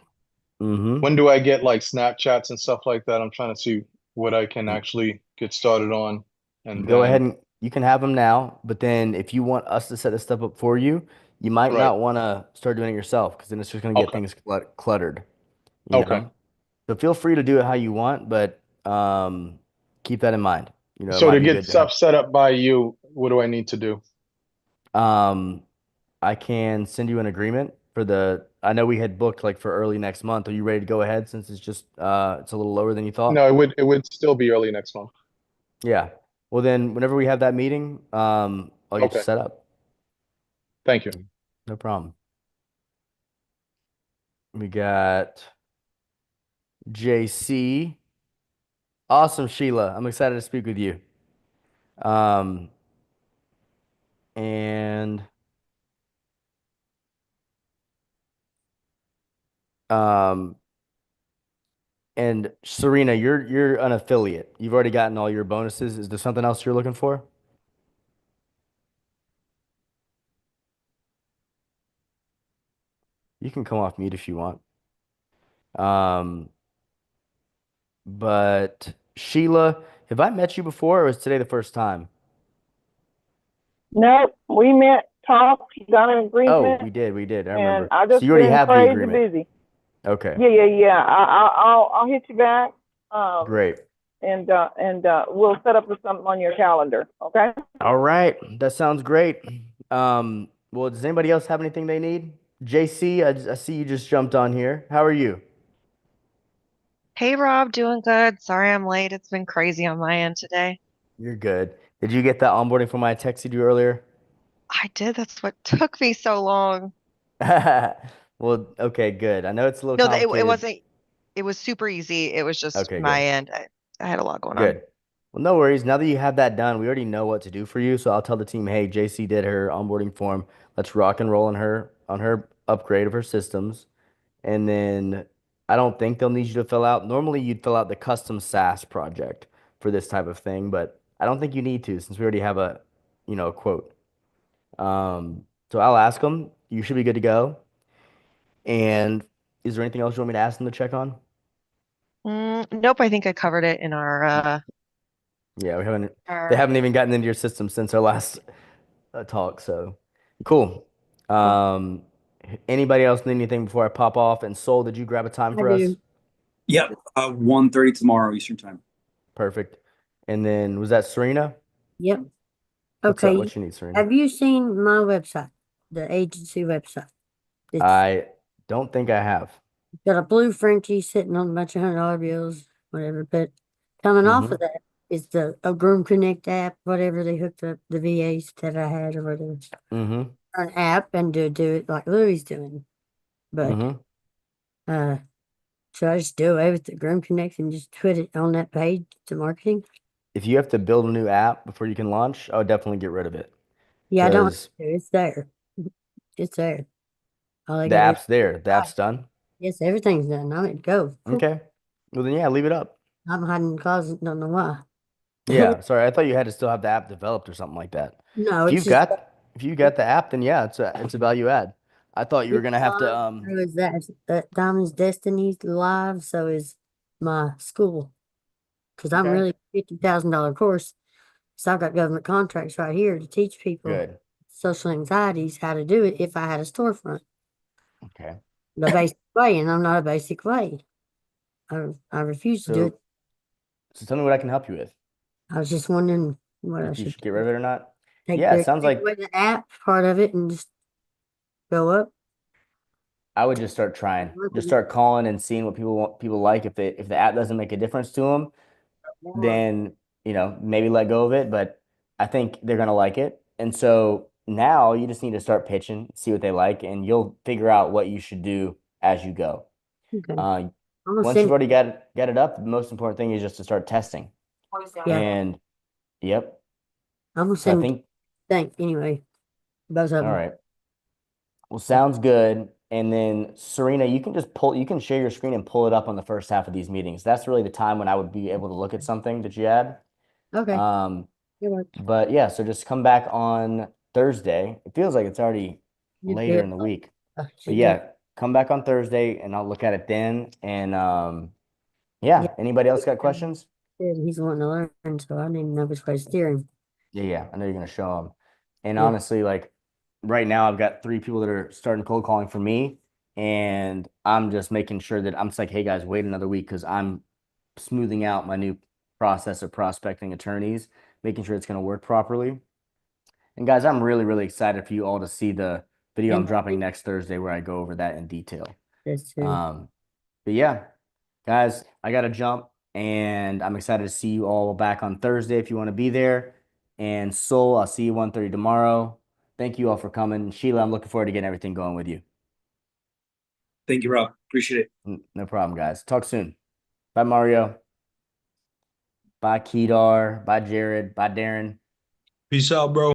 when do I get like Snapchats and stuff like that? I'm trying to see what I can actually get started on. And Go then ahead and you can have them now. But then if you want us to set this stuff up for you, you might not want to start doing it yourself because then it's just going to get things cluttered. You know? So feel free to do it how you want, but keep that in mind. It So might to be get good to stuff set up by you, what do I need to do? I can send you an agreement for I know we had booked like for early next month. Are you ready to go ahead since it's just it's a little lower than you thought? No, it would still be early next month. Yeah. Well then whenever we have that meeting, I'll get you set up. Thank you. No problem. We got JC. Awesome, Sheila. I'm excited to speak with you. And And Serena, you're an affiliate. You've already gotten all your bonuses. Is there something else you're looking for? You can come off mute if you want. But Sheila, have I met you before, or is today the first time? Nope, we met, talked, got an Oh, agreement, we did. I and remember. I So just you already been have the crazy agreement. busy. Okay, Yeah. I'll hit you back. great. And we'll set up something on your calendar. Okay. All right, that sounds great. Well, does anybody else have anything they need? JC, I see you just jumped on here. How are you? Hey Rob, doing good. Sorry I'm late. It's been crazy on my end today. You're good. Did you get that onboarding form I texted you earlier? I did. That's what took me so long. Well, okay, good. I know it's a little No, it complicated. wasn't. It was super easy. It was just Okay, my good. end. I had a lot going on. Good. Well, no worries. Now that you have that done, we already know what to do for you. So I'll tell the team, hey, JC did her onboarding form. Let's rock and roll on her upgrade of her systems. And then I don't think they'll need you to fill out. Normally you'd fill out the custom SaaS project for this type of thing, but I don't think you need to since we already have a quote. So I'll ask them. You should be good to go. And is there anything else you want me to ask them to check on? Nope, I think I covered it in our Yeah, they our haven't even gotten into your system since our last talk. So cool. cool. Anybody else need anything before I pop off? And Soul, did you grab a time for us? Yep. 1:30 tomorrow Eastern time. Perfect. And then was that Serena? Yep. What's up? Okay. What you need, Serena? Have you seen my website, the agency website? It's I don't think I have. got a blue Frenchie sitting on a bunch of $100 bills, whatever. But coming off of that is the Groom Connect app, whatever they hooked up the VAs that I had or whatever. An app and do it like Louis doing. But should I just do away with the Groom Connect and just put it on that page to marketing? If you have to build a new app before you can launch, I would definitely get rid of it. Yeah, I don't. 'Cause It's there. It's there. All I the gotta app's there. The app's done. Yes, everything's done. I'm at go. Okay. Well then, yeah, leave it up. I'm hiding in the closet. Don't know why. Yeah. Sorry, I thought you had to still have the app developed or something like that. No, If it's you've just got the app, then yeah, it's a value add. I thought you were it's gonna have to live. So is that Diamond's Destiny's live? So is my school. Because I'm Okay. really $50,000 course. So I've got government contracts right here to teach people Good. social anxieties how to do it if I had a storefront. Okay. The basic way, and I'm not a basic way. I refuse to do it. So tell me what I can help you with. I was just wondering what I If you should should get rid of it or not. take Yeah, it sounds take like away the app part of it and just go up. I would just start trying. Just start calling and seeing what people like. If the app doesn't make a difference to them, then maybe let go of it. But I think they're gonna like it. And so now you just need to start pitching, see what they like, and you'll figure out what you should do as you go. Okay. Once you've already got it up, the most important thing is just to start testing. Yeah. And yep. I'm gonna So I send thank anyway. Both of them. all right. Well, sounds good. And then Serena, you can share your screen and pull it up on the first half of these meetings. That's really the time when I would be able to look at something that you had. Okay. But yeah, so just come back on Thursday. It feels like it's already later in the week. But yeah, come back on Thursday and I'll look at it then. And anybody else got questions? He's wanting to learn, so I didn't know which way to steer him. Yeah, I know you're gonna show him. And Yeah. honestly, like right now, I've got 3 people that are starting cold calling for me, and I'm just making sure that I'm just like, hey guys, wait another week because I'm smoothing out my new process of prospecting attorneys, making sure it's gonna work properly. And guys, I'm really, really excited for you all to see the video I'm dropping next Thursday where I go over that in detail. That's true. But yeah, guys, I gotta jump, and I'm excited to see you all back on Thursday if you want to be there. And Soul, I'll see you 1:30 tomorrow. Thank you all for coming. Sheila, I'm looking forward to getting everything going with you. Thank you, Rob. Appreciate it. No problem, guys. Talk soon. Bye, Mario. Bye, Kedar. Bye, Jared. Bye, Darren. Peace out, bro.